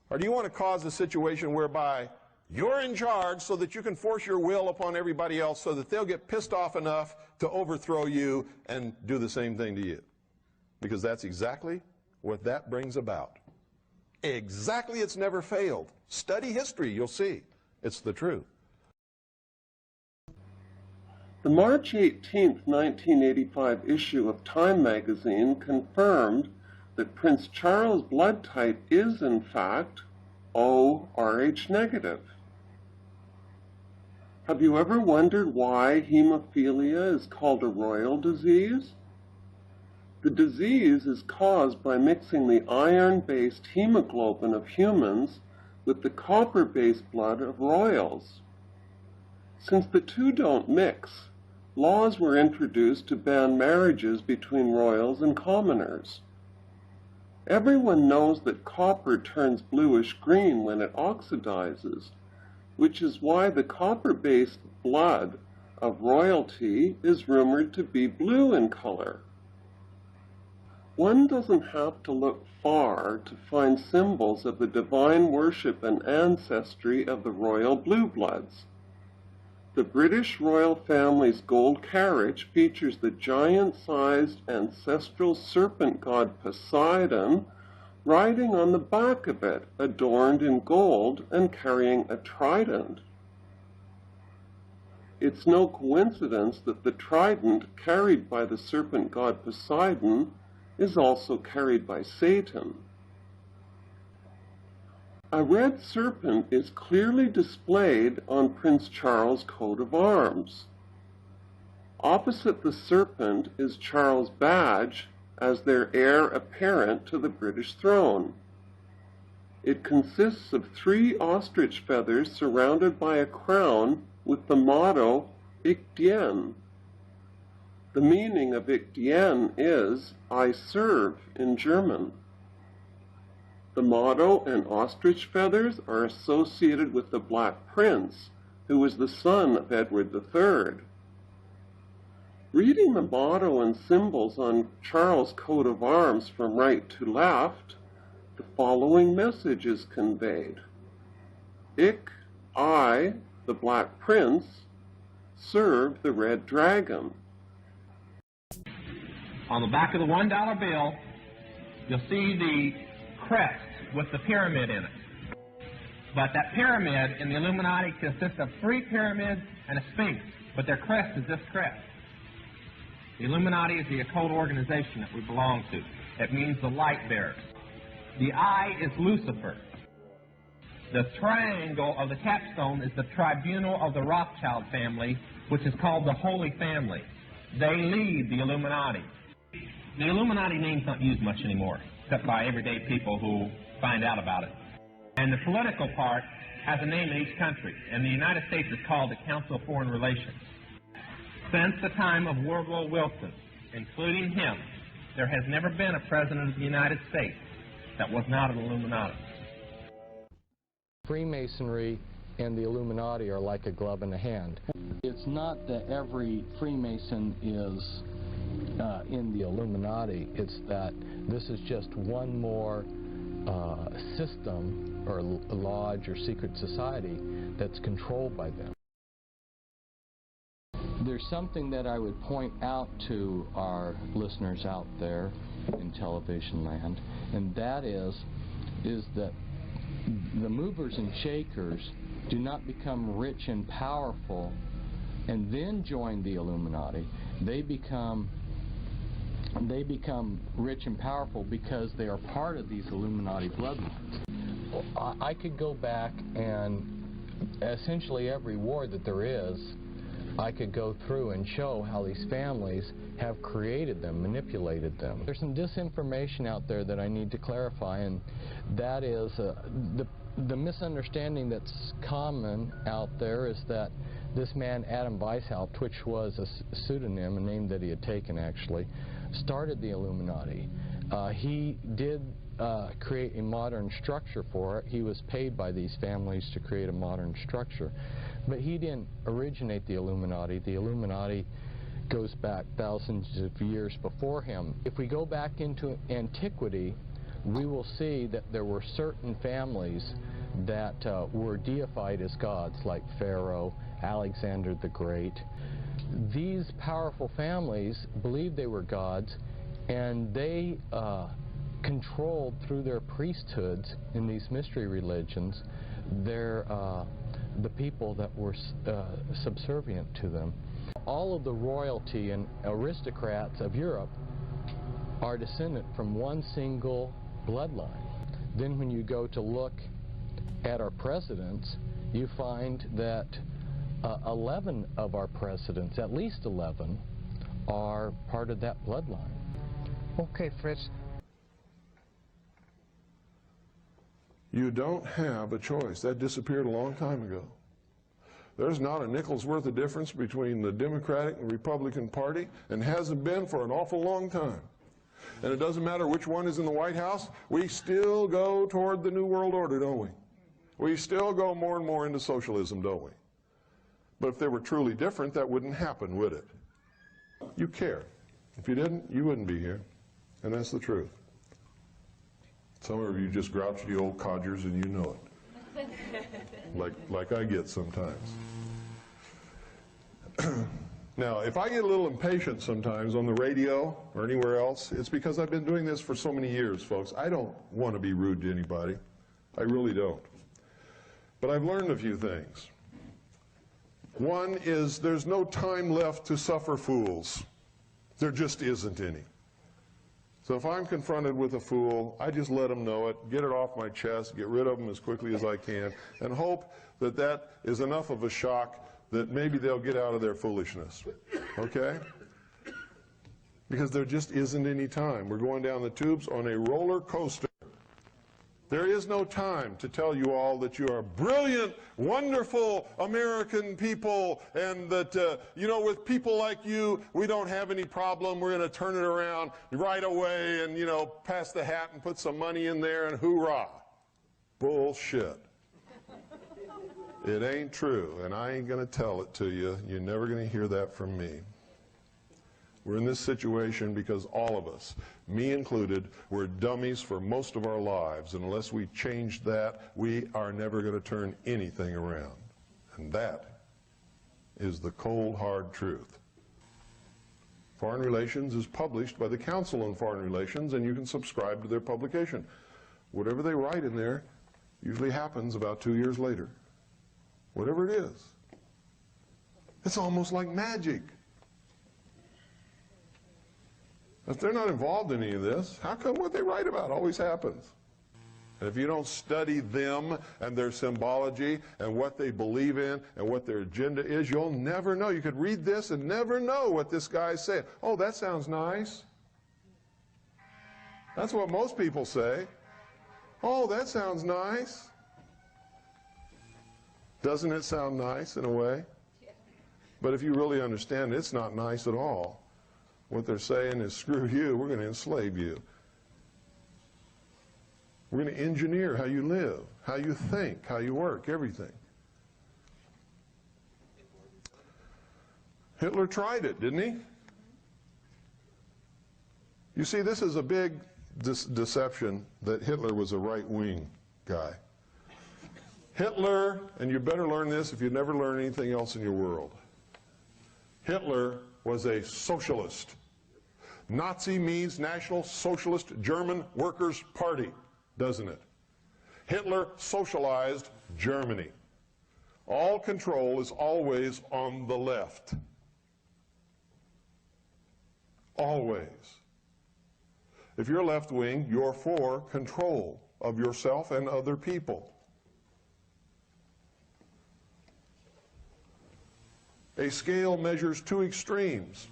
Or do you want to cause a situation whereby you're in charge so that you can force your will upon everybody else so that they'll get pissed off enough to overthrow you and do the same thing to you? Because that's exactly what that brings about. Exactly, it's never failed. Study history, you'll see. It's the truth. The March 18, 1985 issue of Time magazine confirmed that Prince Charles' blood type is, in fact, O-Rh negative. Have you ever wondered why hemophilia is called a royal disease? The disease is caused by mixing the iron-based hemoglobin of humans with the copper-based blood of royals. Since the two don't mix, laws were introduced to ban marriages between royals and commoners. Everyone knows that copper turns bluish-green when it oxidizes, which is why the copper-based blood of royalty is rumored to be blue in color. One doesn't have to look far to find symbols of the divine worship and ancestry of the royal blue bloods. The British royal family's gold carriage features the giant-sized ancestral serpent god Poseidon riding on the back of it, adorned in gold and carrying a trident. It's no coincidence that the trident carried by the serpent god Poseidon is also carried by Satan. A red serpent is clearly displayed on Prince Charles' coat of arms. Opposite the serpent is Charles' badge as their heir apparent to the British throne. It consists of 3 ostrich feathers surrounded by a crown with the motto, Ich dien. The meaning of Ich dien is, I serve, in German. The motto and ostrich feathers are associated with the Black Prince, who was the son of Edward III. Reading the motto and symbols on Charles' coat of arms from right to left, the following message is conveyed. I, the Black Prince, serve the Red Dragon. On the back of the $1 bill, you'll see the crest with the pyramid in it. But that pyramid in the Illuminati consists of 3 pyramids and a sphinx, but their crest is this crest. The Illuminati is the occult organization that we belong to. It means the light bearers. The eye is Lucifer. The triangle of the capstone is the tribunal of the Rothschild family, which is called the Holy Family. They lead the Illuminati. The Illuminati name's not used much anymore, except by everyday people who find out about it. And the political part has a name in each country, and the United States is called the Council of Foreign Relations. Since the time of Woodrow Wilson, including him, there has never been a president of the United States that was not an Illuminati. Freemasonry and the Illuminati are like a glove in a hand. It's not that every Freemason is in the Illuminati, it's that this is just one more system or lodge or secret society that's controlled by them. There's something that I would point out to our listeners out there in television land, and that is that the movers and shakers do not become rich and powerful and then join the Illuminati. They become rich and powerful because they are part of these Illuminati bloodlines. I could go back and essentially every war that there is, I could go through and show how these families have created them, manipulated them. There's some disinformation out there that I need to clarify, and that is the misunderstanding that's common out there is that this man, Adam Weishaupt, which was a pseudonym, a name that he had taken actually, started the Illuminati. He did create a modern structure for it. He was paid by these families to create a modern structure. But he didn't originate the Illuminati. The Illuminati goes back thousands of years before him. If we go back into antiquity, we will see that there were certain families that were deified as gods, like Pharaoh, Alexander the Great. These powerful families believed they were gods, and they controlled through their priesthoods in these mystery religions the people that were subservient to them. All of the royalty and aristocrats of Europe are descendant from one single bloodline. Then when you go to look at our presidents, you find that 11 of our presidents, at least 11, are part of that bloodline. Okay, Fritz. You don't have a choice. That disappeared a long time ago. There's not a nickel's worth of difference between the Democratic and Republican Party, and hasn't been for an awful long time. And it doesn't matter which one is in the White House, we still go toward the New World Order, don't we? We still go more and more into socialism, don't we? But if they were truly different, that wouldn't happen, would it? You care. If you didn't, you wouldn't be here. And that's the truth. Some of you just grouchy old codgers and you know it. like I get sometimes. Now, if I get a little impatient sometimes on the radio or anywhere else, it's because I've been doing this for so many years, folks. I don't want to be rude to anybody. I really don't. But I've learned a few things. One is there's no time left to suffer fools. There just isn't any. So if I'm confronted with a fool, I just let them know it, get it off my chest, get rid of them as quickly as I can, and hope that that is enough of a shock that maybe they'll get out of their foolishness. Okay? Because there just isn't any time. We're going down the tubes on a roller coaster. There is no time to tell you all that you are brilliant, wonderful American people, and that, you know, with people like you, we don't have any problem. We're going to turn it around right away and, you know, pass the hat and put some money in there and hoorah. Bullshit. It ain't true, and I ain't going to tell it to you. You're never going to hear that from me. We're in this situation because all of us, me included, we're dummies for most of our lives. And unless we change that, we are never going to turn anything around. And that is the cold, hard truth. Foreign Relations is published by the Council on Foreign Relations, and you can subscribe to their publication. Whatever they write in there usually happens about 2 years later. Whatever it is. It's almost like magic. If they're not involved in any of this, how come what they write about always happens? And if you don't study them and their symbology and what they believe in and what their agenda is, you'll never know. You could read this and never know what this guy's saying. Oh, that sounds nice. That's what most people say. Oh, that sounds nice. Doesn't it sound nice in a way? But if you really understand it, it's not nice at all. What they're saying is, screw you, we're going to enslave you. We're going to engineer how you live, how you think, how you work, everything. Hitler tried it, didn't he? You see, this is a big deception that Hitler was a right-wing guy. Hitler, and you better learn this if you never learn anything else in your world, Hitler was a socialist. Nazi means National Socialist German Workers' Party, doesn't it? Hitler socialized Germany. All control is always on the left. Always. If you're left-wing, you're for control of yourself and other people. A scale measures two extremes.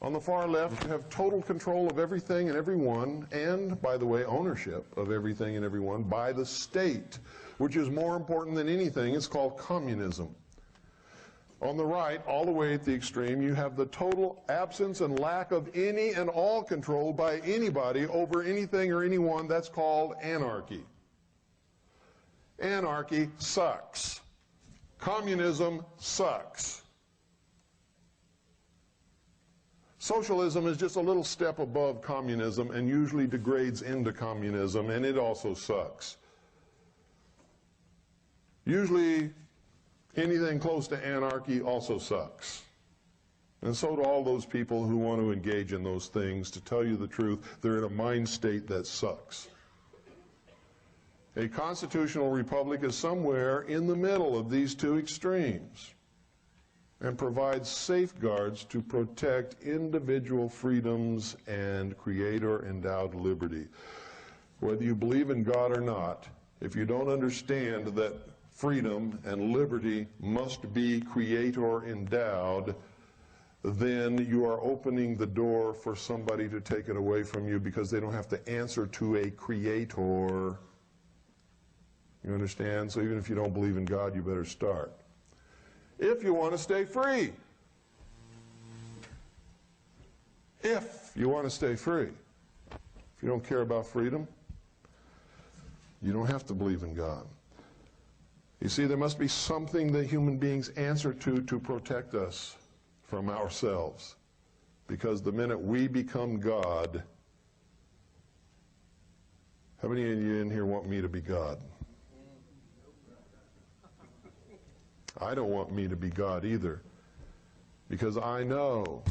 On the far left, you have total control of everything and everyone, and, by the way, ownership of everything and everyone by the state, which is more important than anything. It's called communism. On the right, all the way at the extreme, you have the total absence and lack of any and all control by anybody over anything or anyone. That's called anarchy. Anarchy sucks. Communism sucks. Socialism is just a little step above communism and usually degrades into communism, and it also sucks. Usually, anything close to anarchy also sucks. And so do all those people who want to engage in those things. To tell you the truth, they're in a mind state that sucks. A constitutional republic is somewhere in the middle of these two extremes and provides safeguards to protect individual freedoms and creator-endowed liberty. Whether you believe in God or not, if you don't understand that freedom and liberty must be creator-endowed, then you are opening the door for somebody to take it away from you because they don't have to answer to a creator. You understand? So even if you don't believe in God, you better start. If you want to stay free. If you want to stay free. If you don't care about freedom, you don't have to believe in God. You see, there must be something that human beings answer to protect us from ourselves. Because the minute we become God, how many of you in here want me to be God? I don't want me to be God either, because I know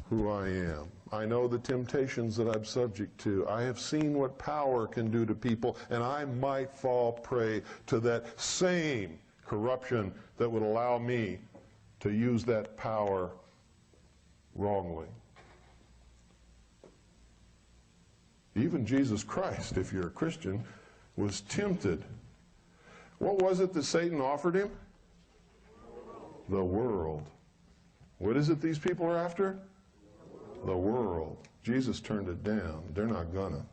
who I am. I know the temptations that I'm subject to. I have seen what power can do to people, and I might fall prey to that same corruption that would allow me to use that power wrongly. Even Jesus Christ, if you're a Christian, was tempted. What was it that Satan offered him? The world. What is it these people are after? The world. Jesus turned it down. They're not gonna.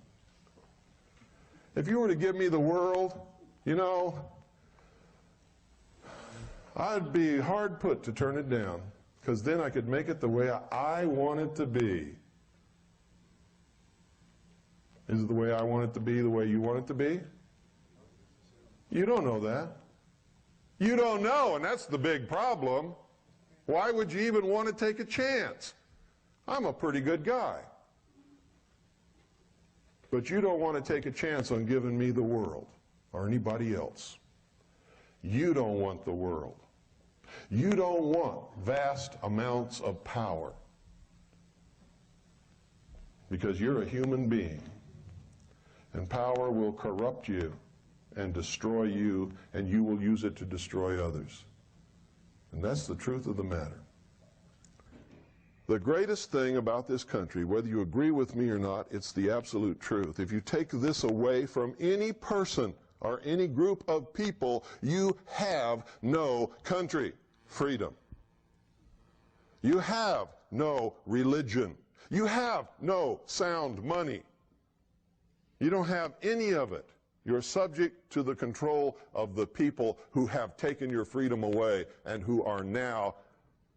If you were to give me the world, you know, I'd be hard put to turn it down, because then I could make it the way I want it to be. Is it the way I want it to be, the way you want it to be? You don't know that. You don't know, and that's the big problem. Why would you even want to take a chance? I'm a pretty good guy. But you don't want to take a chance on giving me the world or anybody else. You don't want the world. You don't want vast amounts of power, because you're a human being, and power will corrupt you and destroy you, and you will use it to destroy others. And that's the truth of the matter. The greatest thing about this country, whether you agree with me or not, it's the absolute truth. If you take this away from any person or any group of people, you have no country. Freedom. You have no religion. You have no sound money. You don't have any of it. You're subject to the control of the people who have taken your freedom away and who are now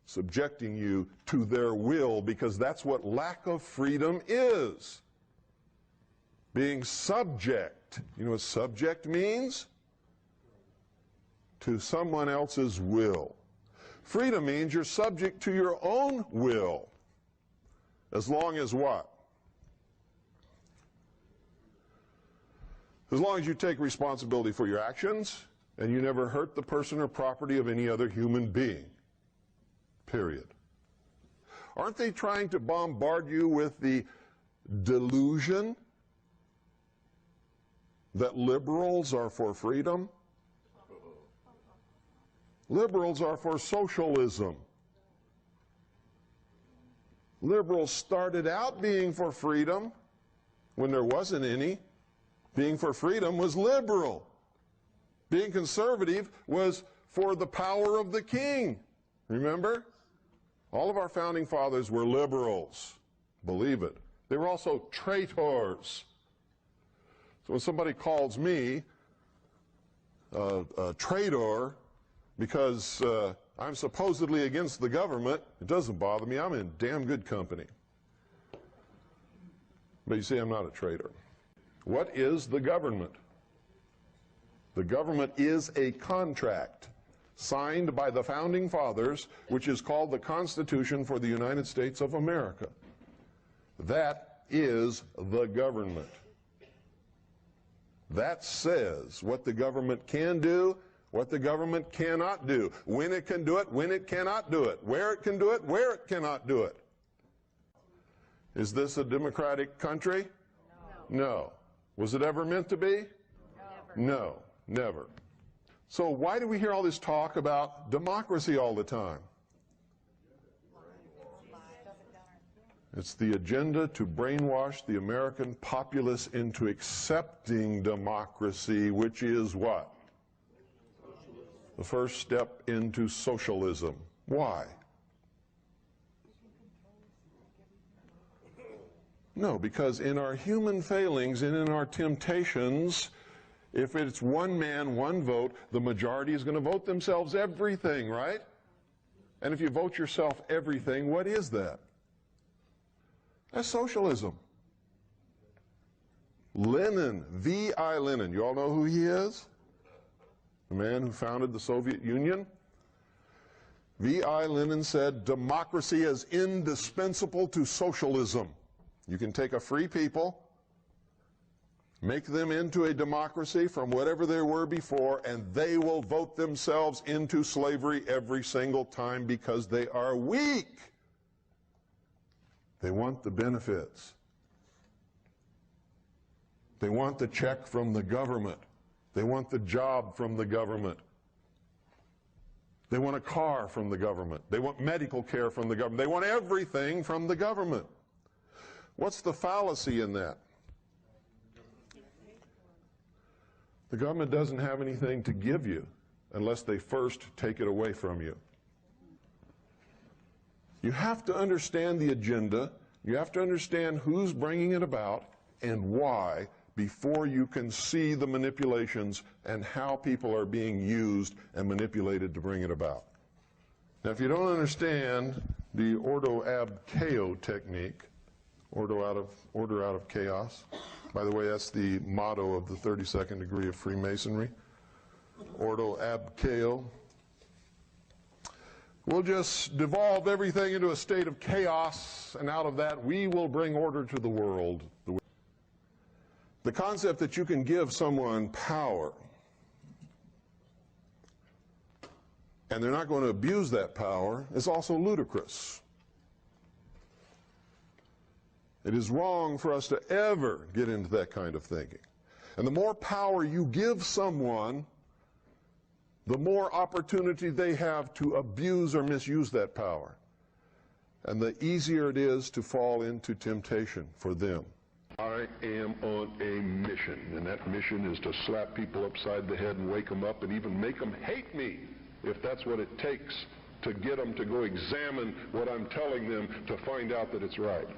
subjecting you to their will, because that's what lack of freedom is. Being subject. You know what subject means? To someone else's will. Freedom means you're subject to your own will. As long as what? As long as you take responsibility for your actions and you never hurt the person or property of any other human being. Period. Aren't they trying to bombard you with the delusion that liberals are for freedom? Liberals are for socialism. Liberals started out being for freedom when there wasn't any. Being for freedom was liberal. Being conservative was for the power of the king. Remember? All of our founding fathers were liberals. Believe it. They were also traitors. So when somebody calls me a traitor because I'm supposedly against the government, it doesn't bother me. I'm in damn good company. But you see, I'm not a traitor. What is the government? The government is a contract signed by the founding fathers, which is called the Constitution for the United States of America. That is the government. That says what the government can do, what the government cannot do, when it can do it, when it cannot do it, where it can do it, where it cannot do it. Is this a democratic country? No. Was it ever meant to be? No, never. So why do we hear all this talk about democracy all the time? It's the agenda to brainwash the American populace into accepting democracy, which is what? The first step into socialism. Why? No, because in our human failings and in our temptations, if it's one man, one vote, the majority is going to vote themselves everything, right? And if you vote yourself everything, what is that? That's socialism. Lenin, V.I. Lenin, you all know who he is? The man who founded the Soviet Union. V.I. Lenin said, democracy is indispensable to socialism. You can take a free people, make them into a democracy from whatever they were before, and they will vote themselves into slavery every single time because they are weak. They want the benefits. They want the check from the government. They want the job from the government. They want a car from the government. They want medical care from the government. They want everything from the government. What's the fallacy in that? The government doesn't have anything to give you unless they first take it away from you. You have to understand the agenda. You have to understand who's bringing it about and why, before you can see the manipulations and how people are being used and manipulated to bring it about. Now, if you don't understand the ordo ab chaos technique, order out of chaos. By the way, that's the motto of the 32nd degree of Freemasonry. Ordo ab chaos. We'll just devolve everything into a state of chaos, and out of that we will bring order to the world. The concept that you can give someone power and they're not going to abuse that power is also ludicrous. It is wrong for us to ever get into that kind of thinking. And the more power you give someone, the more opportunity they have to abuse or misuse that power. And the easier it is to fall into temptation for them. I am on a mission, and that mission is to slap people upside the head and wake them up and even make them hate me, if that's what it takes to get them to go examine what I'm telling them to find out that it's right.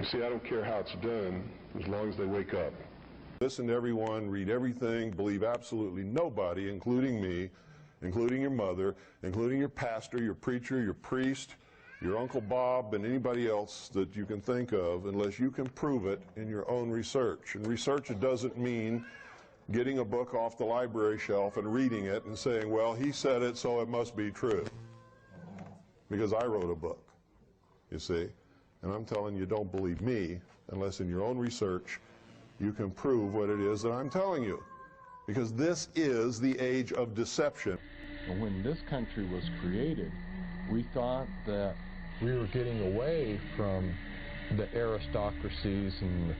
You see, I don't care how it's done as long as they wake up. Listen to everyone, read everything, believe absolutely nobody, including me, including your mother, including your pastor, your preacher, your priest, your Uncle Bob, and anybody else that you can think of, unless you can prove it in your own research. And research, it doesn't mean getting a book off the library shelf and reading it and saying, well, he said it, so it must be true. Because I wrote a book, you see. And I'm telling you, don't believe me unless in your own research you can prove what it is that I'm telling you. Because this is the age of deception. When this country was created, we thought that we were getting away from the aristocracies and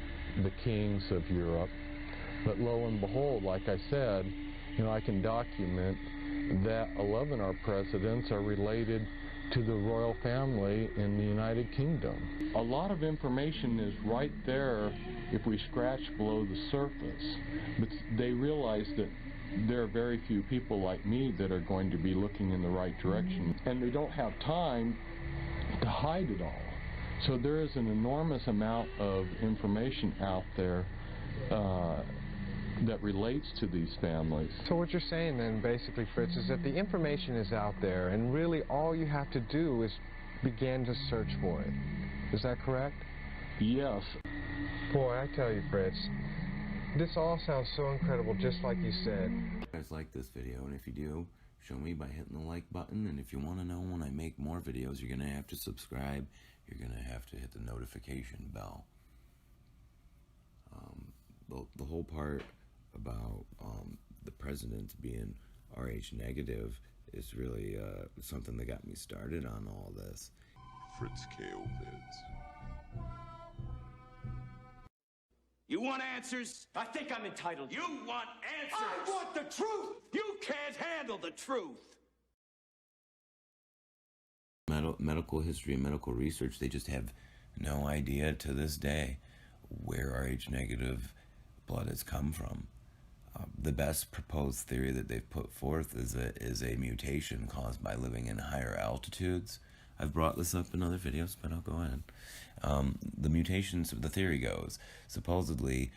the kings of Europe. But lo and behold, like I said, I can document that 11 of our presidents are related to the royal family in the United Kingdom. A lot of information is right there if we scratch below the surface, but they realize that there are very few people like me that are going to be looking in the right direction, and they don't have time to hide it all. So there is an enormous amount of information out there that relates to these families. So what you're saying then, basically, Fritz, is that the information is out there, and really all you have to do is begin to search for it. Is that correct? Yes. Boy, I tell you, Fritz, this all sounds so incredible, just like you said. If you guys like this video, and if you do, show me by hitting the like button, and if you want to know when I make more videos, you're going to have to subscribe. You're going to have to hit the notification bell. The whole part about the president being Rh negative is really something that got me started on all this. Fritz KO Vids. You want answers? I think I'm entitled. You want answers? I want the truth! You can't handle the truth! Medical history and medical research, they just have no idea to this day where Rh negative blood has come from. The best proposed theory that they've put forth is a mutation caused by living in higher altitudes. I've brought this up in other videos, but I'll go ahead. The mutations, the theory goes, supposedly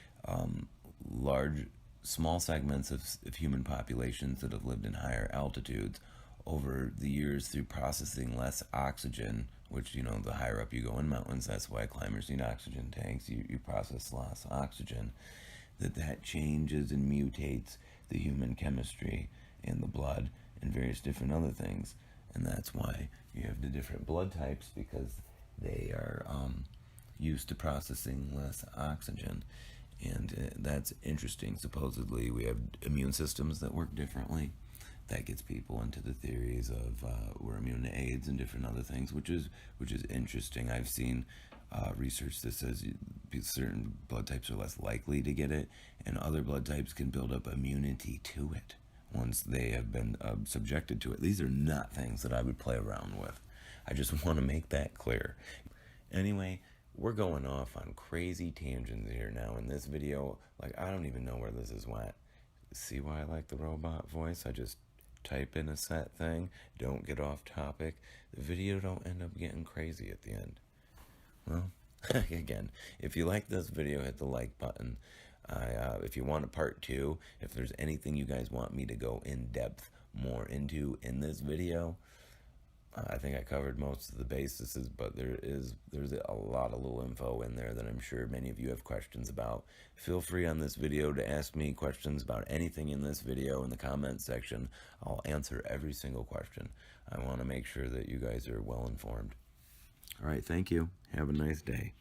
small segments of human populations that have lived in higher altitudes over the years through processing less oxygen, which, the higher up you go in mountains, that's why climbers need oxygen tanks, you process less oxygen, that changes and mutates the human chemistry in the blood and various different other things. And that's why you have the different blood types, because they are used to processing less oxygen. And that's interesting. Supposedly we have immune systems that work differently. That gets people into the theories of we're immune to AIDS and different other things, which is interesting. I've seen research that says certain blood types are less likely to get it, and other blood types can build up immunity to it once they have been subjected to it. These are not things that I would play around with. I just want to make that clear. Anyway, we're going off on crazy tangents here now in this video. Like, I don't even know where this is went. See why I like the robot voice? I just type in a set thing, don't get off topic. The video don't end up getting crazy at the end. Well, Again, if you like this video, hit the like button. If you want a part 2, if there's anything you guys want me to go in depth more into in this video, I think I covered most of the bases, but there's a lot of little info in there that I'm sure many of you have questions about. Feel free on this video to ask me questions about anything in this video in the comments section. I'll answer every single question. I want to make sure that you guys are well informed. All right, thank you. Have a nice day.